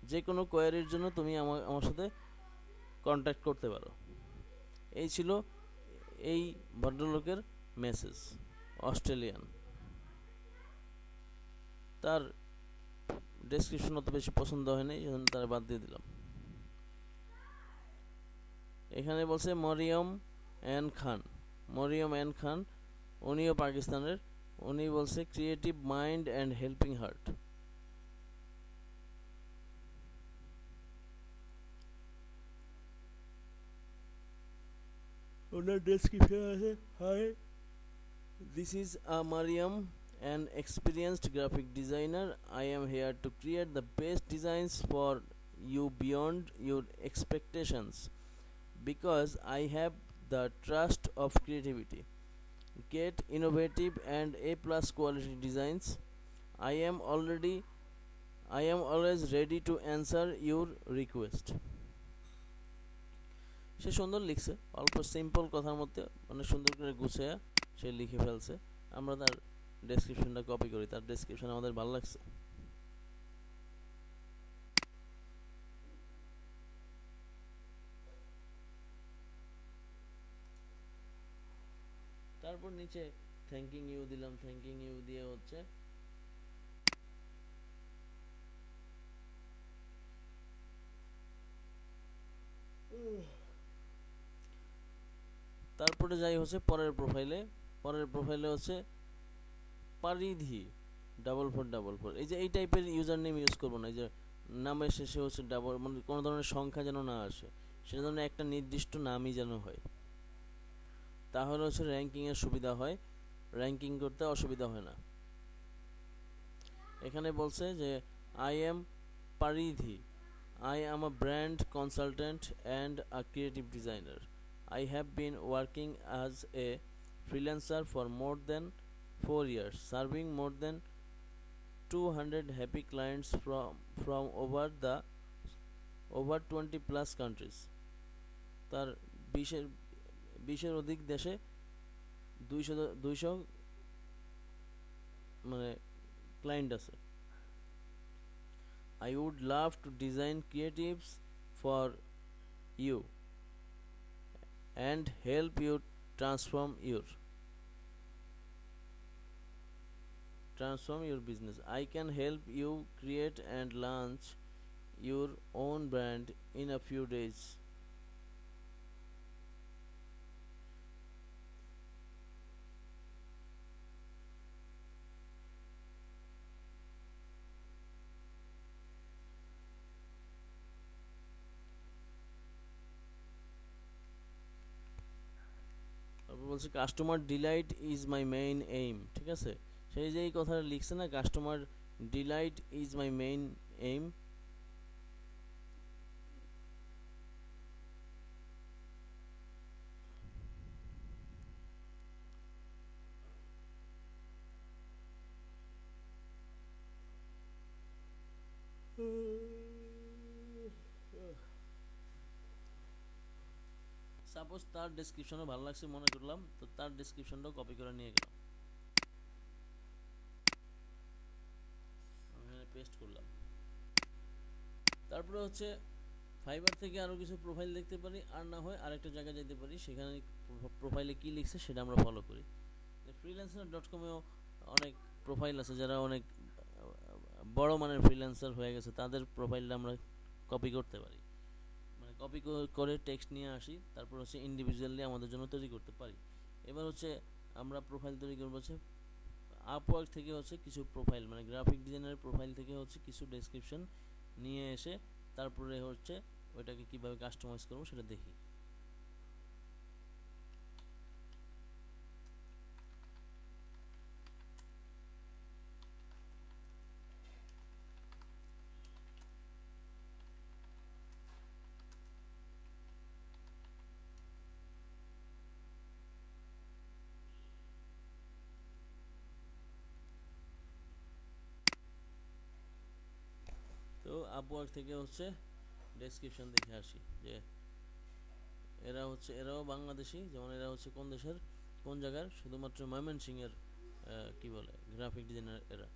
যে কোনো কোয়ারির জন্য তুমি আমার সাথে কন্ট্যাক্ট করতে পারো। এই ছিল এই ভদ্রলোকের মেসেজ, অস্ট্রেলিয়ান। তার ডেসক্রিপশন অত বেশি পছন্দ হয়নি, সেজন্য তারা বাদ দিয়ে দিলাম। এখানে বলছে মরিয়ম এন খান। মরিয়ম এন খান উনিও পাকিস্তানের। উনি বলছে creative mind and helping heart. Owner description আছে, high, this is Mariam, an experienced graphic designer. I am here to create the best designs for you beyond your expectations because I have the trust of creativity. Get innovative and A+ quality designs. I am always ready to answer your request. সে সুন্দর লিখছে, অল্প সিম্পল কথার মধ্যে অনেক সুন্দর করে গুছিয়ে সে লিখে ফেলছে। আমরা তার ডেসক্রিপশনটা কপি করি, তার ডেসক্রিপশন আমাদের ভালো লাগছে। তারপর নিচে থ্যাঙ্কিং ইউ দিলাম। থ্যাঙ্কিং ইউ দিয়ে হচ্ছে তারপরে যাই হচ্ছে পরের প্রোফাইলে হচ্ছে পারিধি 4444। এই যে এই টাইপের ইউজার নেম ইউজ করবো না, এই যে নামের শেষে হচ্ছে ডাবল, মানে কোনো ধরনের সংখ্যা যেন না আসে, সেটা যেন একটা নির্দিষ্ট নামই যেন হয়, তাহলে হচ্ছে র্যাঙ্কিংয়ের সুবিধা হয়, র্যাঙ্কিং করতে অসুবিধা হয় না। এখানে বলছে যে I am Paridhi, I am a brand consultant and a creative designer. I have been working as a freelancer for more than 4 years, serving more than 200 happy clients from over 20 plus countries. তার 20-এর অধিক দেশে 200 মানে ক্লায়েন্ট আছে। I would love to design creatives for you and help you transform your business. I can help you create and launch your own brand in a few days. বলছে customer Deloitte is my main aim, ঠিক আছে। সেই যে এই কথাটা লিখছে না, customer Deloitte is my main aim. Suppose তার ডেসক্রিপশনও ভালো লাগছে মনে করলাম, তো তার ডেসক্রিপশনটাও কপি করে নিয়ে গেলাম, পেস্ট করলাম। তারপরে হচ্ছে ফাইবার থেকে আরও কিছু প্রোফাইল দেখতে পারি, আর না হয় আরেকটা জায়গায় যেতে পারি, সেখানে প্রোফাইলে কী লিখছে সেটা আমরা ফলো করি। freelancer.com-এও অনেক প্রোফাইল আছে যারা অনেক বড় মানের ফ্রিল্যান্সার হয়ে গেছে, তাদের প্রোফাইলটা আমরা কপি করতে পারি, মানে কপি করে টেক্সট নিয়ে আসি, তারপর হচ্ছে ইন্ডিভিজুয়ালি আমাদের জন্য তৈরি করতে পারি। এবার হচ্ছে আমরা প্রোফাইল তৈরি করবো হচ্ছে আপওয়ার্ক থেকে হচ্ছে কিছু প্রোফাইল মানে গ্রাফিক ডিজাইনারের প্রোফাইল থেকে হচ্ছে কিছু ডেসক্রিপশন নিয়ে এসে তারপরে হচ্ছে ওইটাকে কিভাবে কাস্টমাইজ করবো সেটা দেখি। তো আপওয়ার্ক থেকে হচ্ছে ডেসক্রিপশন দেখে আসি যে এরাও বাংলাদেশি, যেমন এরা হচ্ছে কোন দেশের কোন জায়গার, শুধুমাত্র ময়মনসিংহের কি বলে গ্রাফিক ডিজাইনার এরা।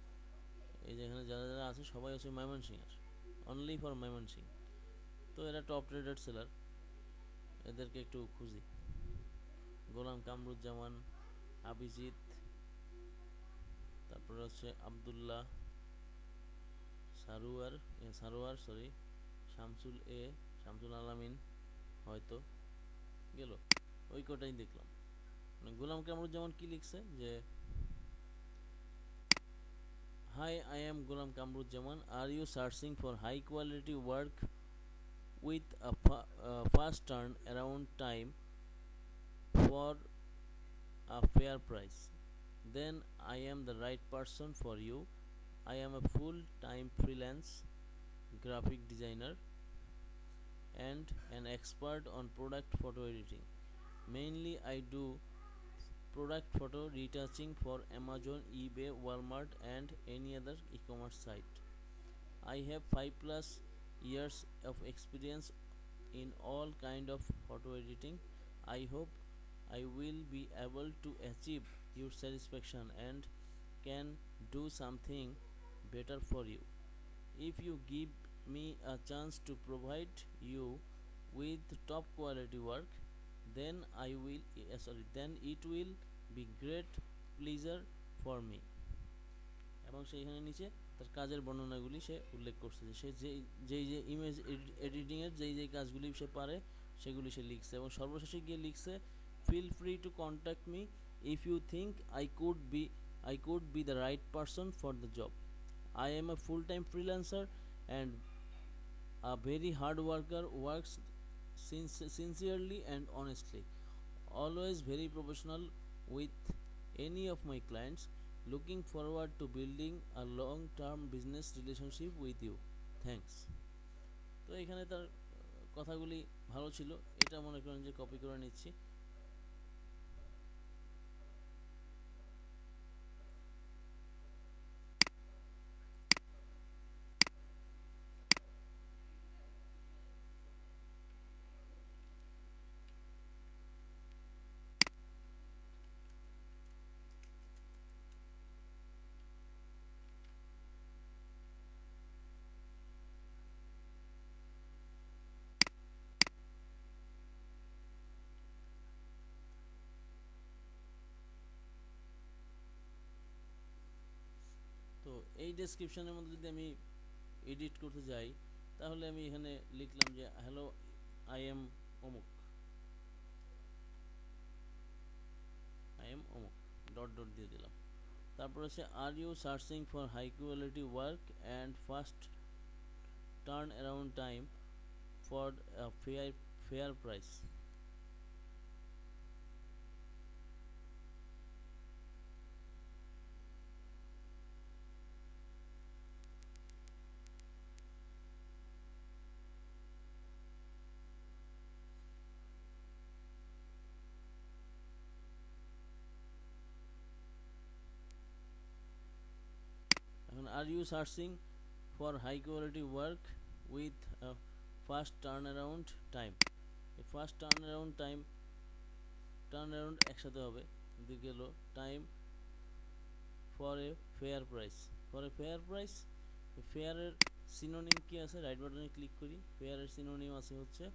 এই যে এখানে যারা যারা আছে সবাই হচ্ছে ময়মনসিংহের, অনলি ফর ময়মনসিং। তো এরা টপ রেটেড সেলার, এদেরকে একটু খুঁজি। গোলাম কামরুজ্জামান, আবিজিৎ, তারপরে হচ্ছে আবদুল্লাহ, সারোয়ার সরি, শামসুল আলামিন, হয়তো গেল, ওই কটাই দেখলাম। মানে গোলাম কামরুজ্জামান কি লিখছে যে hi, I am Golam Kamruzzaman, are you searching for high quality work with a fast turn around time for a fair price? Then I am the right person for you. I am a full-time freelance graphic designer and an expert on product photo editing. Mainly I do product photo retouching for Amazon, eBay, Walmart and any other e-commerce site. I have 5+ years of experience in all kind of photo editing. I hope I will be able to achieve your satisfaction and can do something better for you. If you give me a chance to provide you with top quality work, then then it will be great pleasure for me. এবং সেইখানে নিচে তার কাজের বর্ণনাগুলি সে উল্লেখ করছে যে সে যেই যে ইমেজ এডিটিংয়ের যেই কাজগুলি সে পারে সেগুলি সে লিখছে, এবং সর্বশেষে গিয়ে লিখছে feel free to contact me if you think I could be the right person for the job. I am a full time freelancer and a very hard worker, works sincerely and honestly, always very professional with any of my clients. Looking forward to building a long term business relationship with you. Thanks. তো এখানে তার কথাগুলি ভালো ছিল, এটা মনে করেন যে কপি করে নিচ্ছি। তো এই ডেসক্রিপশনের মধ্যে যদি আমি এডিট করতে যাই তাহলে আমি এখানে লিখলাম যে হ্যালো আই এম অমুক, ডট ডট দিয়ে দিলাম। তারপর হচ্ছে are you searching for high quality work and fast turn around time for fair price. এখন are you searching for high quality work with fast turn around time. এই ফাস্ট টার্ন অ্যারাউন্ড একসাথে হবে, দিকে গেল time for a fair price. ফেয়ারের সিনোনিম কি আছে, রাইট বাটনে ক্লিক করি। ফেয়ারের সিনোনিম আছে হচ্ছে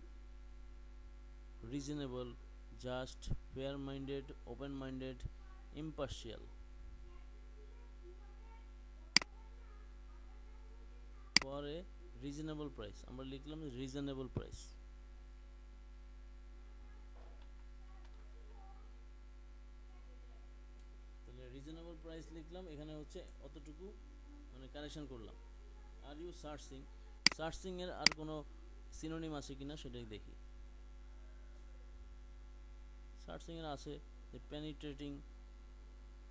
reasonable, just, fair minded, open minded, impartial. For a reasonable price আমরা লিখলাম রিজনেবল প্রাইস। তাহলে রিজনেবল প্রাইস লিখলাম, এখানে হচ্ছে অতটুকু মানে কারেকশন করলাম। আর ইউ সার্চিং, সার্চিং এর আর কোনো সিনোনিম আছে কিনা সেটাই দেখি। সার্চিং এর আছে যে পেনিট্রেটিং,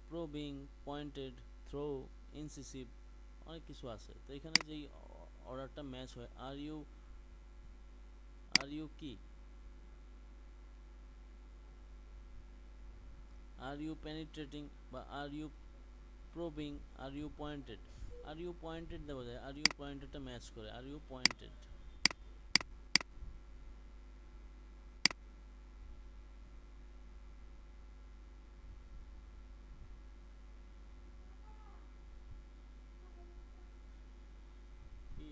প্রবিং, পয়েন্টেড, থ্রো, ইনসিসিভ, অনেক কিছু আছে। তো এখানে যেই অর্ডারটা ম্যাচ হয়, আর ইউ কি, আর ইউ পেনিট্রেটিং বা are you probing, are you pointed, are you pointed দেওয়া যায়, আর ইউ পয়েন্টেডটা ম্যাচ করে, আর ইউ পয়েন্টেড। কি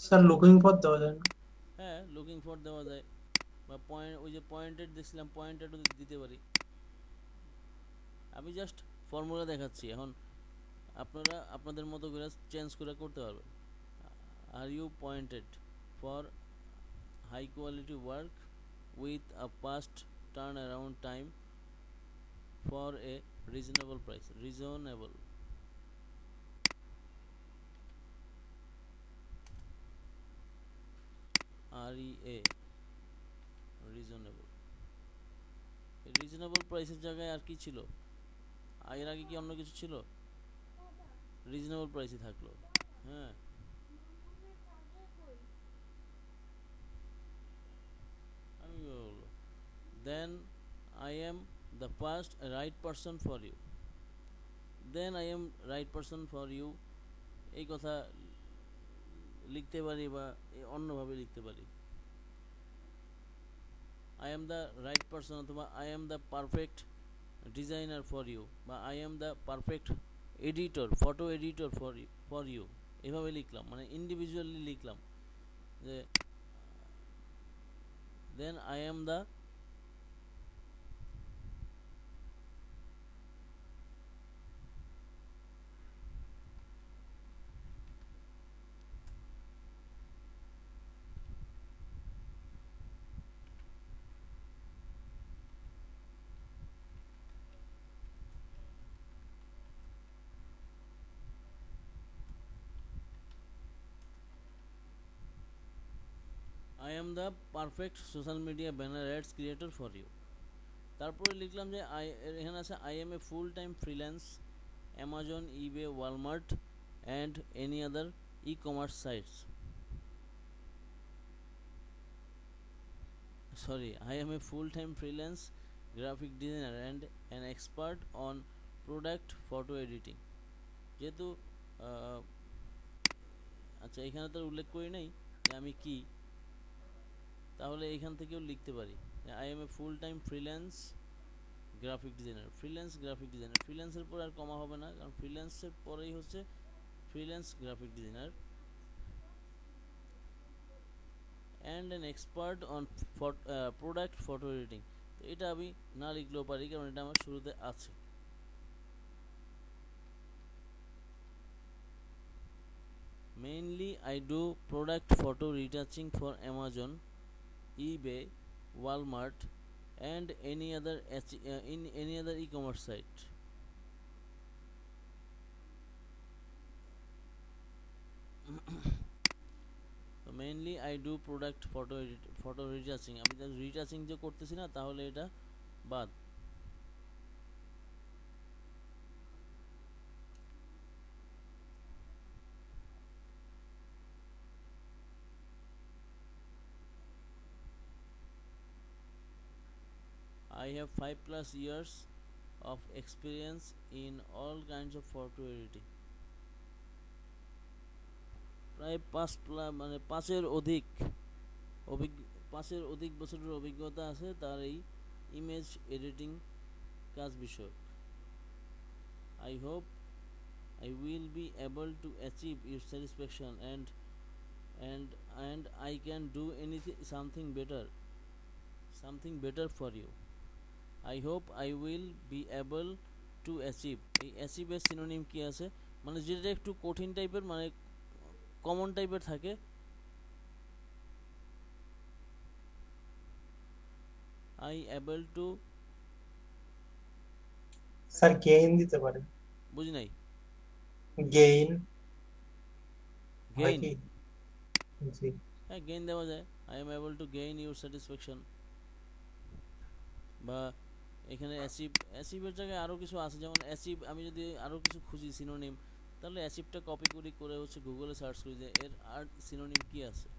স্যার লুকিং ফর দেওয়া যায় না? হ্যাঁ, লুকিং ফর দেওয়া যায়, বা পয়েন্ট, ওই যে পয়েন্টেড দেখছিলাম, পয়েন্টেডও দিতে পারি। আমি জাস্ট ফর্মুলা দেখাচ্ছি, এখন আপনারা আপনাদের মতো করে চেঞ্জ করে করতে পারবেন। Are you pointed for high quality work with a fast turn around time for a reasonable price, reasonable, REA, reasonable. Reasonable প্রাইসের জায়গায় আর কি ছিল? এর আগে কি অন্য কিছু ছিল? রিজনেবল প্রাইসই থাকলো। হ্যাঁ, আমি বলবো then I am the first right person for you, then I am right person for you, এই কথা লিখতে পারি বা অন্যভাবে লিখতে পারি। I am the right person, অথবা I am the perfect designer for you, বা I am the perfect editor, photo editor for you, এভাবে লিখলাম, মানে ইন্ডিভিজুয়ালি লিখলাম যে then I am the I am the perfect social media banner ads creator for you. তারপরে লিখলাম যে এখানে আছে I am a full time freelance Amazon, eBay, Walmart and any other e commerce sites, sorry, I am a full-time freelance graphic designer and an expert on product photo editing। যেহেতু আচ্ছা, এখানে তো উল্লেখ করি নাই যে আমি কি, তাহলে এখান থেকেও লিখতে পারি I am a full time freelance graphic designer, freelance graphic designer, ফ্রিল্যান্সের পর আর কমা হবে না, কারণ ফ্রিল্যান্সের পরেই হচ্ছে freelance graphic designer and an expert on product photo editing. তো এটা আমি না লিখলেও পারি, কারণ এটা আমার শুরুতে আছে। Mainly I do product photo retouching for Amazon, eBay, Walmart and any other e-commerce site. So mainly I do product photo retouching, আমি যদি রিটাচিং যে করতেছি না তাহলে এটা বাদ। I have 5+ years of experience in all kinds of photo editing, প্রায় মানে পাঁচের অধিক বছরের অভিজ্ঞতা আছে তার এই ইমেজ এডিটিং কাজ বিষয়ক। I hope I will be able to achieve your satisfaction and I can do something better for you. I hope I will be able to achieve, এই achieve এর সিনোনিম কি আছে, মানে যেটা একটু কঠিন টাইপের, মানে কমন টাইপের থাকে, I able to, sir gain দিতে পারেন, বুঝি নাই, গেইন হয় গেইন, কি? জি হ্যাঁ গেইন দেওয়া যায়, I am able to gain your satisfaction. বা এখানে অ্যাচিভ, অ্যাচিভের জায়গায় আরও কিছু আছে, যেমন অ্যাচিভ আমি যদি আরও কিছু খুঁজি সিনোনিম, তাহলে অ্যাচিভটা কপি করি করে হচ্ছে গুগলে সার্চ করি যে এর আর সিনোনিম কি আছে।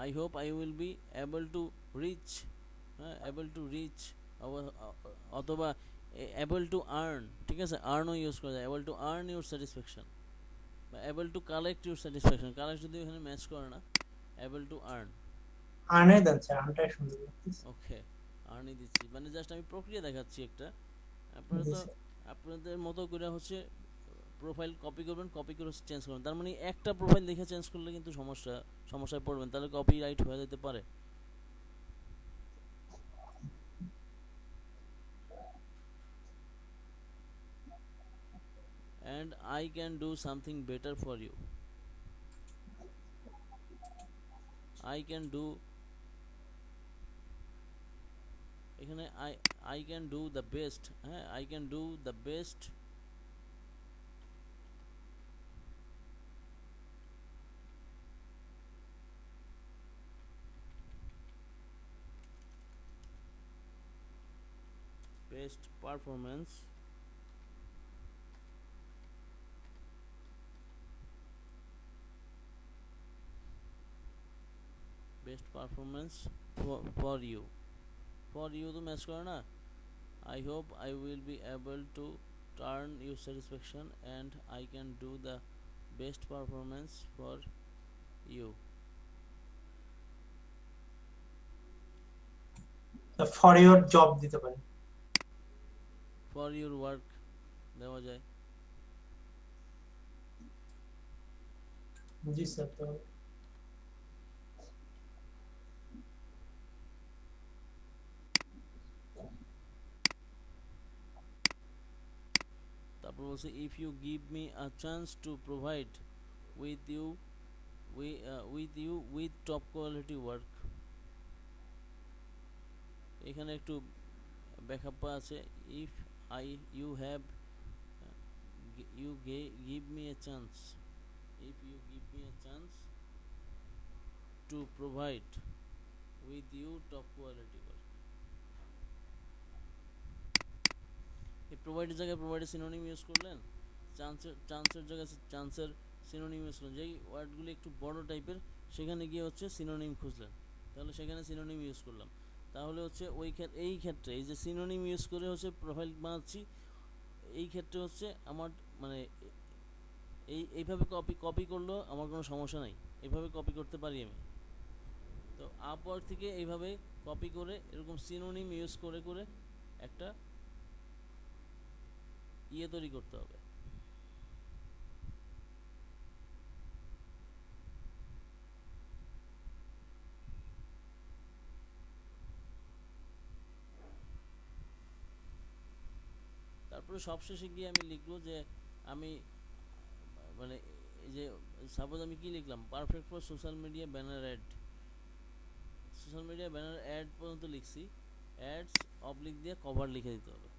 I hope I will be able to reach, able to reach অথবা able to earn, ঠিক আছে, আর্নও ইউজ করা যায়, able to earn your satisfaction বা able to collect your satisfaction, collect যদি এখানে ম্যাচ করে না, able to earn। আনে দেন স্যার, আনটাই সুন্দর লাগতেছে। ওকে, আর্নই দিচ্ছি, মানে জাস্ট আমি প্রক্রিয়া দেখাচ্ছি একটা। আপনারা জি তো স্যার। আপনাদের মতো করে হচ্ছে প্রোফাইল কপি করবেন, কপি করে চেঞ্জ করবেন, তার মানে একটা প্রোফাইল দেখে চেঞ্জ করলে কিন্তু সমস্যায় পড়বেন, তাহলে কপিরাইট হয়ে যেতে পারে। And I can do something better for you, I can do, এখানে I can do the best, হ্যাঁ I can do the best, best performance best performance for you, for you তো ম্যাচ করে না। I hope I will be able to turn your satisfaction and I can do the best performance for you, for your job দিতে পারেন। for your work দেওয়া যায়। জি স্যার। তো তারপর বলছে if you give me a chance to provide with you with top quality work, এখানে একটু ব্যাখ্যা আছে, if I you have you give me a chance, if you give me a chance to provide with you top quality work, এই প্রোভাইডের জায়গায় প্রোভাইডের সিনোনিম ইউজ করলেন, চান্সের জায়গায় চান্সের সিনোনিম ইউজ করলেন, যেই ওয়ার্ডগুলি একটু বড় টাইপের সেখানে গিয়ে হচ্ছে সিনোনিম খুঁজলেন, তাহলে সেখানে সিনোনিম ইউজ করলাম, তাহলে হচ্ছে এই ক্ষেত্রে এই যে সিনোনিম ইউজ করে হচ্ছে প্রোফাইল বানাচ্ছি, এই ক্ষেত্রে হচ্ছে আমার মানে এইভাবে কপি করলেও আমার কোনো সমস্যা নাই, এইভাবে কপি করতে পারি আমি। তো আপওয়ার্ক থেকে এইভাবে কপি করে এরকম সিনোনিম ইউজ করে করে একটা তৈরি করতে হবে। তারপরে সবশেষে গিয়ে আমি লিখবো যে আমি মানে এই যে সাপোজ আমি কি লিখলাম, perfect for social media banner add, social media banner add পর্যন্ত লিখছি, অ্যাডস অবলিক দিয়ে কভার লিখে দিতে হবে।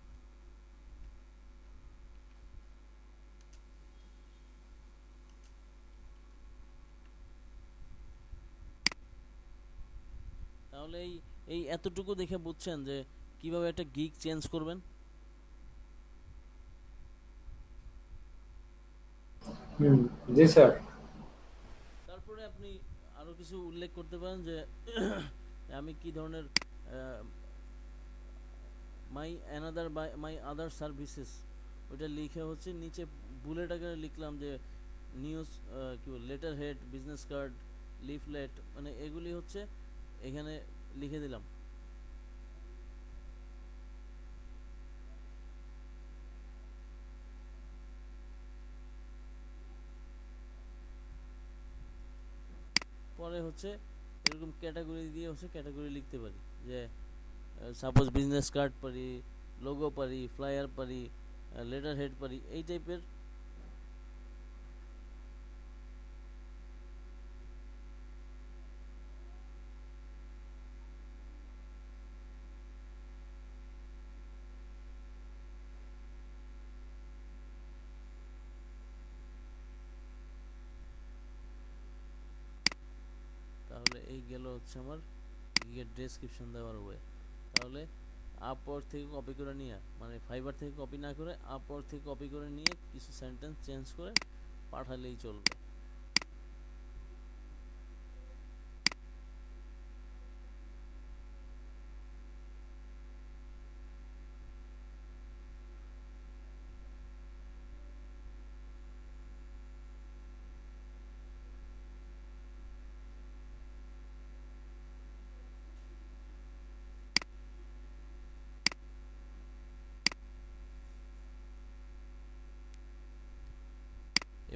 তাহলে এই এতটুকু দেখে বুঝছেন যে কিভাবে একটা গিগ চেঞ্জ করবেন। জি স্যার। তারপরে আপনি আরো কিছু উল্লেখ করতে পারেন যে আমি কি ধরনের মাই আদার সার্ভিসেস, ওইটা লিখে হচ্ছে নিচে বুলেট আকারে লিখলাম যে নিউজ কি বল letterhead, business card, leaflet, মানে এগুলি হচ্ছে এখানে লিখে দিলাম। পরে হচ্ছে এরকম ক্যাটাগরি দিয়ে হচ্ছে ক্যাটাগরি লিখতে পারি যে সাপোজ বিজনেস কার্ড পারি, লোগো পারি, ফ্লায়ার পারি, লেটার হেড পারি, এই টাইপের। তাহলে এই গেল হচ্ছে আমার গিগের ডেসক্রিপশন দেওয়ার ওয়ে। তাহলে আপওয়ার্ক থেকে কপি করে নিয়ে, মানে ফাইবার থেকে কপি না করে আপওয়ার্ক থেকে কপি করে নিয়ে কিছু সেন্টেন্স চেঞ্জ করে পাঠালেই চলবে।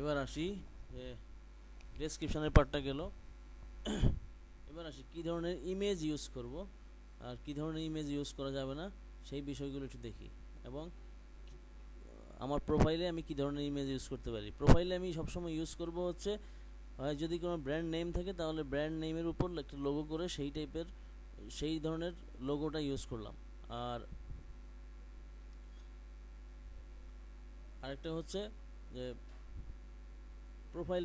এবার আসি যে ডেসক্রিপশনের পার্টটা গেল। এবার আসি কী ধরনের ইমেজ ইউজ করব আর কী ধরনের ইমেজ ইউজ করা যাবে না সেই বিষয়গুলো একটু দেখি। এবং আমার প্রোফাইলে আমি কী ধরনের ইমেজ ইউজ করতে পারি। প্রোফাইলে আমি সবসময় ইউজ করব হচ্ছে, হয় যদি কোনো ব্র্যান্ড নেম থাকে তাহলে ব্র্যান্ড নেমের উপর একটা লোগো করে সেই টাইপের, সেই ধরনের লোগোটা ইউজ করলাম। আর আরেকটা হচ্ছে যে প্রোফাইল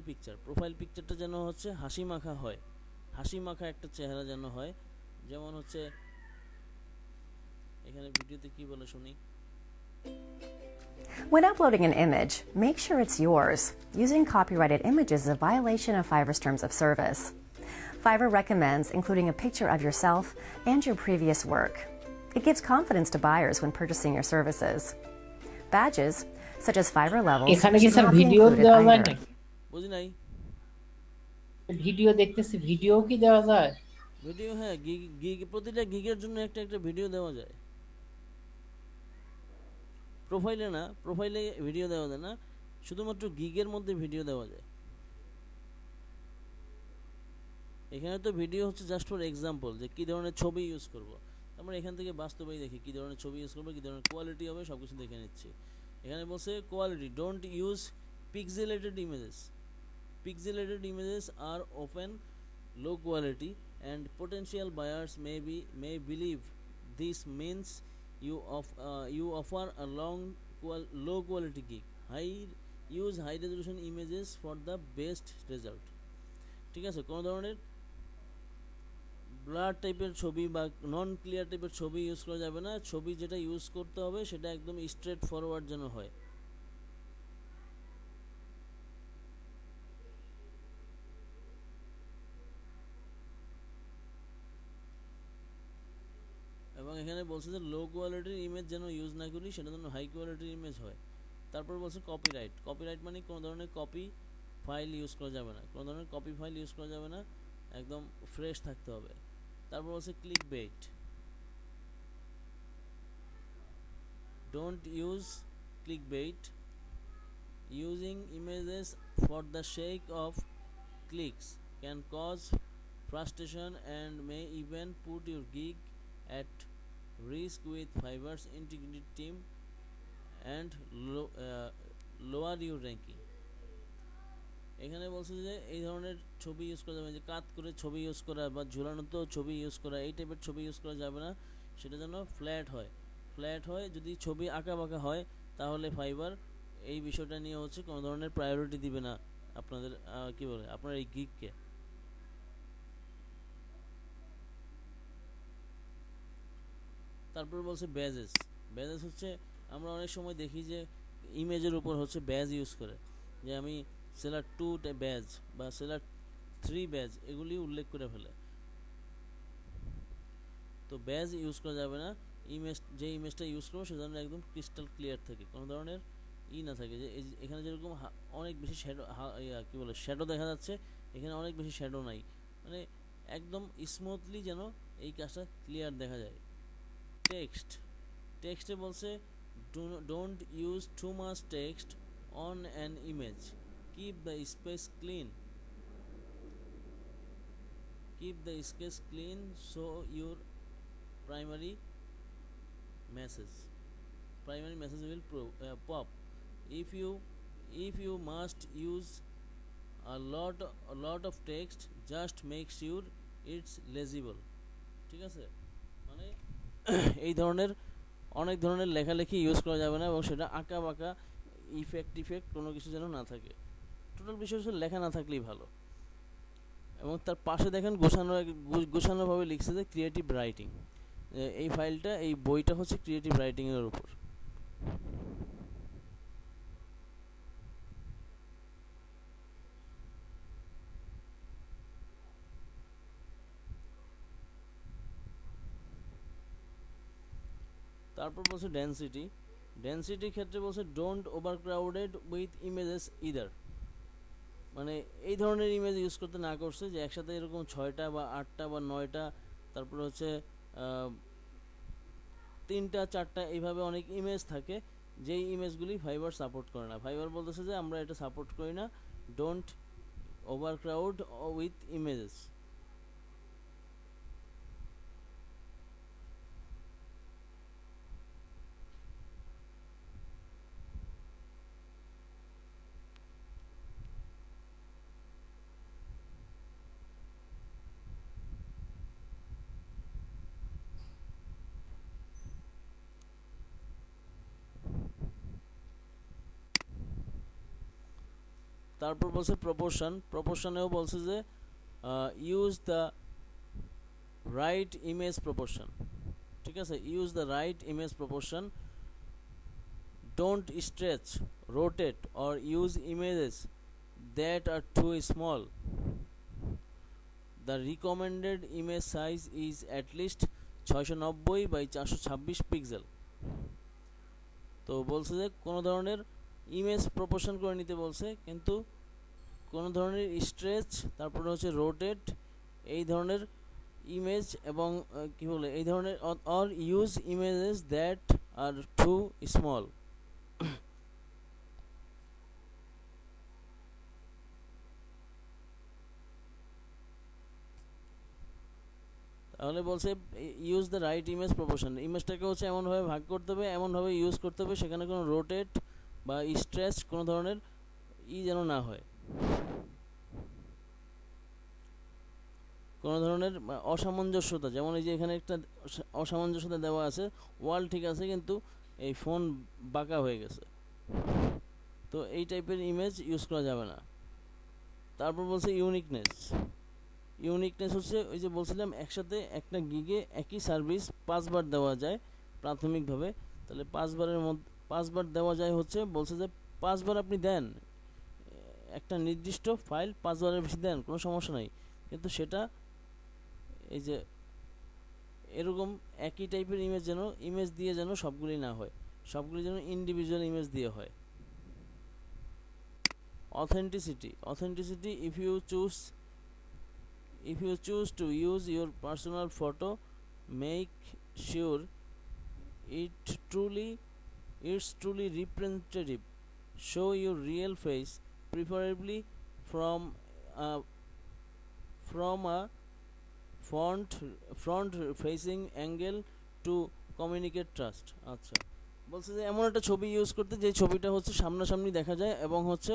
পিকচারটা যেন হচ্ছে হাসি মাখা হয়, হাসি মাখা একটা চেহারা যেন হয়। যেমন হচ্ছে এখানে ভিডিওতে কি বলে শুনি। When uploading an image, make sure it's yours. Using copyrighted images is a violation of Fiverr's terms of service. Fiverr recommends including a picture of yourself and your previous work. It gives confidence to buyers when purchasing your services. Badges, such as Fiverr levels, এখানে কি should sir not be video included দেওয়া যায় either. নাকি? বুঝি নাই। ভিডিও দেখতেছি, ভিডিও কি দেওয়া যায়? ভিডিও, হ্যাঁ, গিগ প্রতিটা গিগের জন্য একটা একটা ভিডিও দেওয়া যায়। প্রোফাইলে না, প্রোফাইলে ভিডিও দেওয়া যায় না, শুধুমাত্র গিগের মধ্যে ভিডিও দেওয়া যায়। এখানে তো ভিডিও হচ্ছে জাস্ট ফর এক্সাম্পল যে কী ধরনের ছবি ইউজ করব। আমরা এখান থেকে বাস্তবেই দেখি কী ধরনের ছবি ইউজ করবো, কী ধরনের কোয়ালিটি হবে, সব কিছু দেখে নিচ্ছি। এখানে বলছে quality, don't use pixelated images. Pixelated images are often low quality and potential buyers may believe this means you offer a low quality gig. Use high resolution images for the best result. ঠিক আছে, কোনো ধরনের ব্লার টাইপের ছবি বা নন ক্লিয়ার টাইপের ছবি ইউজ করা যাবে না। ছবি যেটা ইউজ করতে হবে সেটা একদম স্ট্রেট ফরওয়ার্ড যেন হয়। এবং এখানে বলছে যে লো কোয়ালিটির ইমেজ যেন ইউজ না করি, সেটা যেন হাই কোয়ালিটির ইমেজ হয়। তারপর বলছে কপিরাইট মানে কোনো ধরনের কপি ফাইল ইউজ করা যাবে না, কোনো ধরনের কপি ফাইল ইউজ করা যাবে না, একদম ফ্রেশ থাকতে হবে। তারপর বলছে clickbait, don't use clickbait, using images for the sake of clicks can cause frustration and may even put your gig at risk with Fiverr's integrated team and lower your ranking. এখানে বলছে যে এই ধরনের ছবি ইউজ করা যাবে, যে কাট করে ছবি ইউজ করা বা ঝুলানোতেও ছবি ইউজ করা, এই টাইপের ছবি ইউজ করা যাবে না। সেটা যেন ফ্ল্যাট হয়। যদি ছবি আঁকা বাঁকা হয় তাহলে ফাইবার এই বিষয়টা নিয়ে হচ্ছে কোনো ধরনের প্রায়োরিটি দিবে না আপনাদের, কি বলে, আপনার এই গিগকে। তারপর বলছে ব্যাজেস হচ্ছে আমরা অনেক সময় দেখি যে ইমেজের উপর হচ্ছে ব্যাজ ইউজ করে, যে আমি সেলার 2 ব্যাজ বা সেলার 3 ব্যাজ এগুলি উল্লেখ করে ফেলে। তো ব্যাজ ইউজ করা যাবে না। যে ইমেজটা ইউজ করবো সেটা যেন একদম ক্রিস্টাল ক্লিয়ার থাকে, কোনো ধরনের না থাকে। যে এখানে যেরকম অনেক বেশি শ্যাডো, কি বলে, শ্যাডো দেখা যাচ্ছে, এখানে অনেক বেশি শ্যাডো নাই, মানে একদম স্মুথলি যেন এই কাজটা ক্লিয়ার দেখা যায়। টেক্সটে বলছে don't use too much text on an image, keep the space clean so your primary message. Primary message will pop. If you must use a lot of text, just make sure it's legible. ঠিক আছে, মানে এই ধরনের অনেক ধরনের লেখালেখি ইউজ করা যাবে না এবং সেটা আঁকা বাঁকা ইফেক্ট কোনো কিছু যেন না থাকে। টোটাল বিষয় হচ্ছে লেখা না থাকলেই ভালো। এবং তার পাশে দেখেন গোছানোভাবে লিখছে যে ক্রিয়েটিভ রাইটিং। এই ফাইলটা, এই বইটা হচ্ছে ক্রিয়েটিভ রাইটিংয়ের উপর। তারপর বলছে ডেনসিটির ক্ষেত্রে বলছে don't overcrowded with images either. মানে এই ধরনের ইমেজ ইউজ করতে না করছে যে একসাথে এরকম 6টা বা 8টা বা 9টা, তারপর হচ্ছে 3টা 4টা এইভাবে অনেক ইমেজ থাকে, যেই ইমেজগুলি ফাইবার সাপোর্ট করে না। ফাইবার বলতেছে যে আমরা এটা সাপোর্ট করি না, ডোন্ট ওভারক্রাউড উইথ ইমেজেস। তারপর বলছে প্রপোর্শনেও বলছে যে use the right image proportion. ঠিক আছে, use the right image proportion, don't stretch, rotate or use images that are too small. The recommended image size is at least 690 by 426 pixel. তো বলছে যে কোনো ধরনের ইমেজ প্রপোর্শন করে নিতে বলছে, কিন্তু কোনো ধরনের স্ট্রেচ, তারপরে হচ্ছে রোটেট, এই ধরনের ইমেজ এবং কি বলে এই ধরনের or use images that are too small. তাহলে বলছে use the right image proportion, ইমেজটাকে হচ্ছে এমনভাবে ভাগ করতে হবে, এমনভাবে ইউজ করতে হবে সেখানে কোনো রোটেট বা স্ট্রেচ কোনো ধরনের যেন না হয়, কোনো ধরনের অসামঞ্জস্যতা। যেমন এই যে এখানে একটা অসামঞ্জস্যতা দেওয়া আছে, ওয়াল ঠিক আছে কিন্তু এই ফোন বাঁকা হয়ে গেছে, তো এই টাইপের ইমেজ ইউজ করা যাবে না। তারপর বলছে ইউনিকনেস হচ্ছে ওই যে বলছিলাম একসাথে একটা গিগে একই সার্ভিস 5বার দেওয়া যায় প্রাথমিকভাবে। তাহলে 5বার দেওয়া যায় হচ্ছে বলছে যে 5বার আপনি দেন একটা নির্দিষ্ট ফাইল, 5বারের বেশি দেন কোনো সমস্যা নাই, কিন্তু সেটা এই যে এরকম একই টাইপের ইমেজ দিয়ে যেন সবগুলি না হয়, সবগুলি যেন ইন্ডিভিজুয়াল ইমেজ দিয়ে হয়। Authenticity, if you choose to use your personal photo, make sure it's truly representative. Show your real face, preferably from a front facing angle to communicate trust. আচ্ছা, বলছে যে এমন একটা ছবি ইউজ করতে যে ছবিটা হচ্ছে সামনাসামনি দেখা যায় এবং হচ্ছে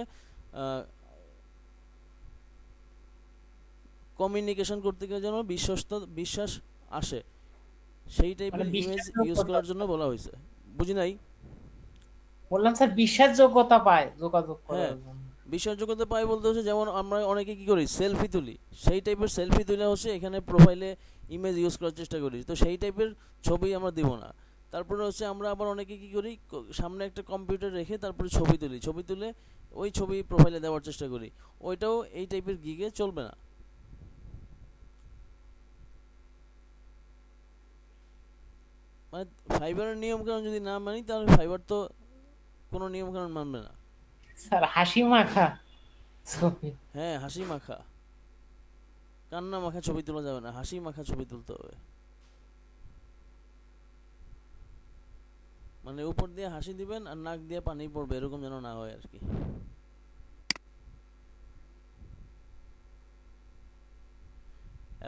কমিউনিকেশন করতে গেলে যেন বিশ্বাস আসে, সেই টাইপের ইমেজ ইউজ করার জন্য বলা হয়েছে। বুঝি নাই, বললাম স্যার বিশ্বাসযোগ্যতা পায় যোগাযোগ করার জন্য। বিশ্বাসযোগ্যতা পায় বলতে হচ্ছে যেমন আমরা অনেকে কি করি সেলফি তুলি, সেই টাইপের সেলফি তুলে হচ্ছে এখানে প্রোফাইলে ইমেজ ইউজ করার চেষ্টা করি, তো সেই টাইপের ছবি আমরা দিব না। তারপরে হচ্ছে আমরা আবার অনেকে কি করি সামনে একটা কম্পিউটার রেখে তারপরে ছবি তুলে ওই ছবি প্রোফাইলে দেওয়ার চেষ্টা করি, ওইটাও এই টাইপের গিগে চলবে না। মানে ফাইবারের নিয়মকানুন যদি না মানি তাহলে ফাইবার তো কোনো নিয়মকানুন মানবে না। স্যার হাসি মাখা ছবি, হ্যাঁ হাসি মাখা, কান্না মাখা ছবি তোলা যাবে না, হাসি মাখা ছবি তুলতে হবে। মানে উপর দিয়ে হাসি দিবেন আর নাক দিয়ে পানি পড়বে, এরকম যেন না হয় আর কি।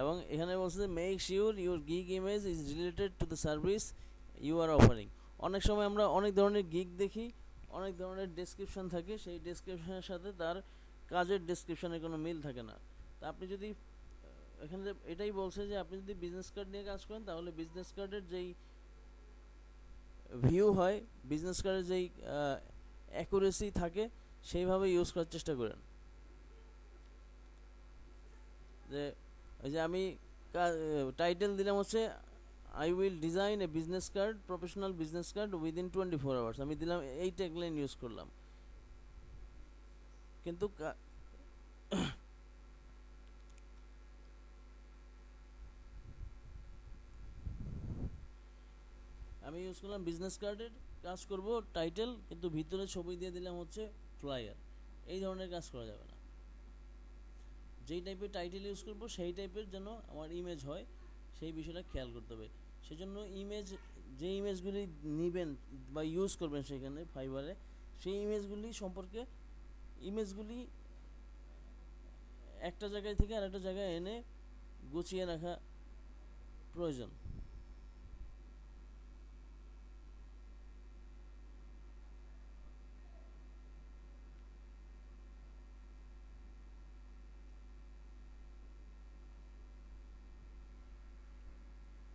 এবং এখানে বলছে যে make sure your gig image is related to the service you are offering. অনেক সময় আমরা অনেক ধরনের গিগ দেখি, অনেক ধরনের ডেসক্রিপশন থাকে, সেই ডেসক্রিপশনের সাথে তার কাজের ডেসক্রিপশনের কোনো মিল থাকে না। তা আপনি যদি এখানে এটাই বলছে যে আপনি যদি বিজনেস কার্ড নিয়ে কাজ করেন তাহলে বিজনেস কার্ডের যেই ভিউ হয়, বিজনেস কার্ডের যেই অ্যাকুরেসি থাকে সেইভাবে ইউজ করার চেষ্টা করেন। যে ওই যে আমি টাইটেল দিলাম হচ্ছে I will design A business card, professional business card within 24 hours, আমি দিলাম এই ট্যাগলাইন ইউজ করলাম, কিন্তু আমি ইউজ করলাম বিজনেস কার্ডের কাজ করব টাইটেল, কিন্তু ভিতরে ছবি দিয়ে দিলাম হচ্ছে ফ্লায়ার। এই ধরনের কাজ করা যাবে না। যেই টাইপের টাইটেল ইউজ করব সেই টাইপের যেন আমার ইমেজ হয়, সেই বিষয়টা খেয়াল করতে হবে। সেজন্য ইমেজ, যে ইমেজগুলি নেবেন বা ইউজ করবেন সেখানে ফাইবারে, সেই ইমেজগুলি সম্পর্কে ইমেজগুলি একটা জায়গায় থেকে আরেকটা জায়গায় এনে গুছিয়ে রাখা প্রয়োজন।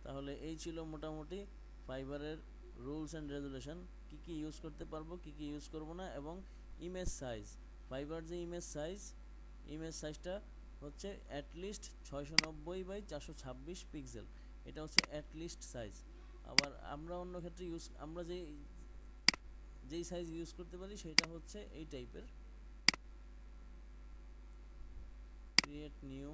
তাহলে এই ছিল মোটামুটি ফাইবারের রুলস অ্যান্ড রেগুলেশন, কী কী ইউজ করতে পারবো, কী কী ইউজ করবো না, এবং ইমেজ সাইজ। ফাইবার যে ইমেজ সাইজটা হচ্ছে অ্যাটলিস্ট 690x426 পিক্সেল, এটা হচ্ছে অ্যাটলিস্ট সাইজ। আবার আমরা অন্য ক্ষেত্রে আমরা যেই সাইজ ইউজ করতে পারি সেটা হচ্ছে এই টাইপের, ক্রিয়েট নিউ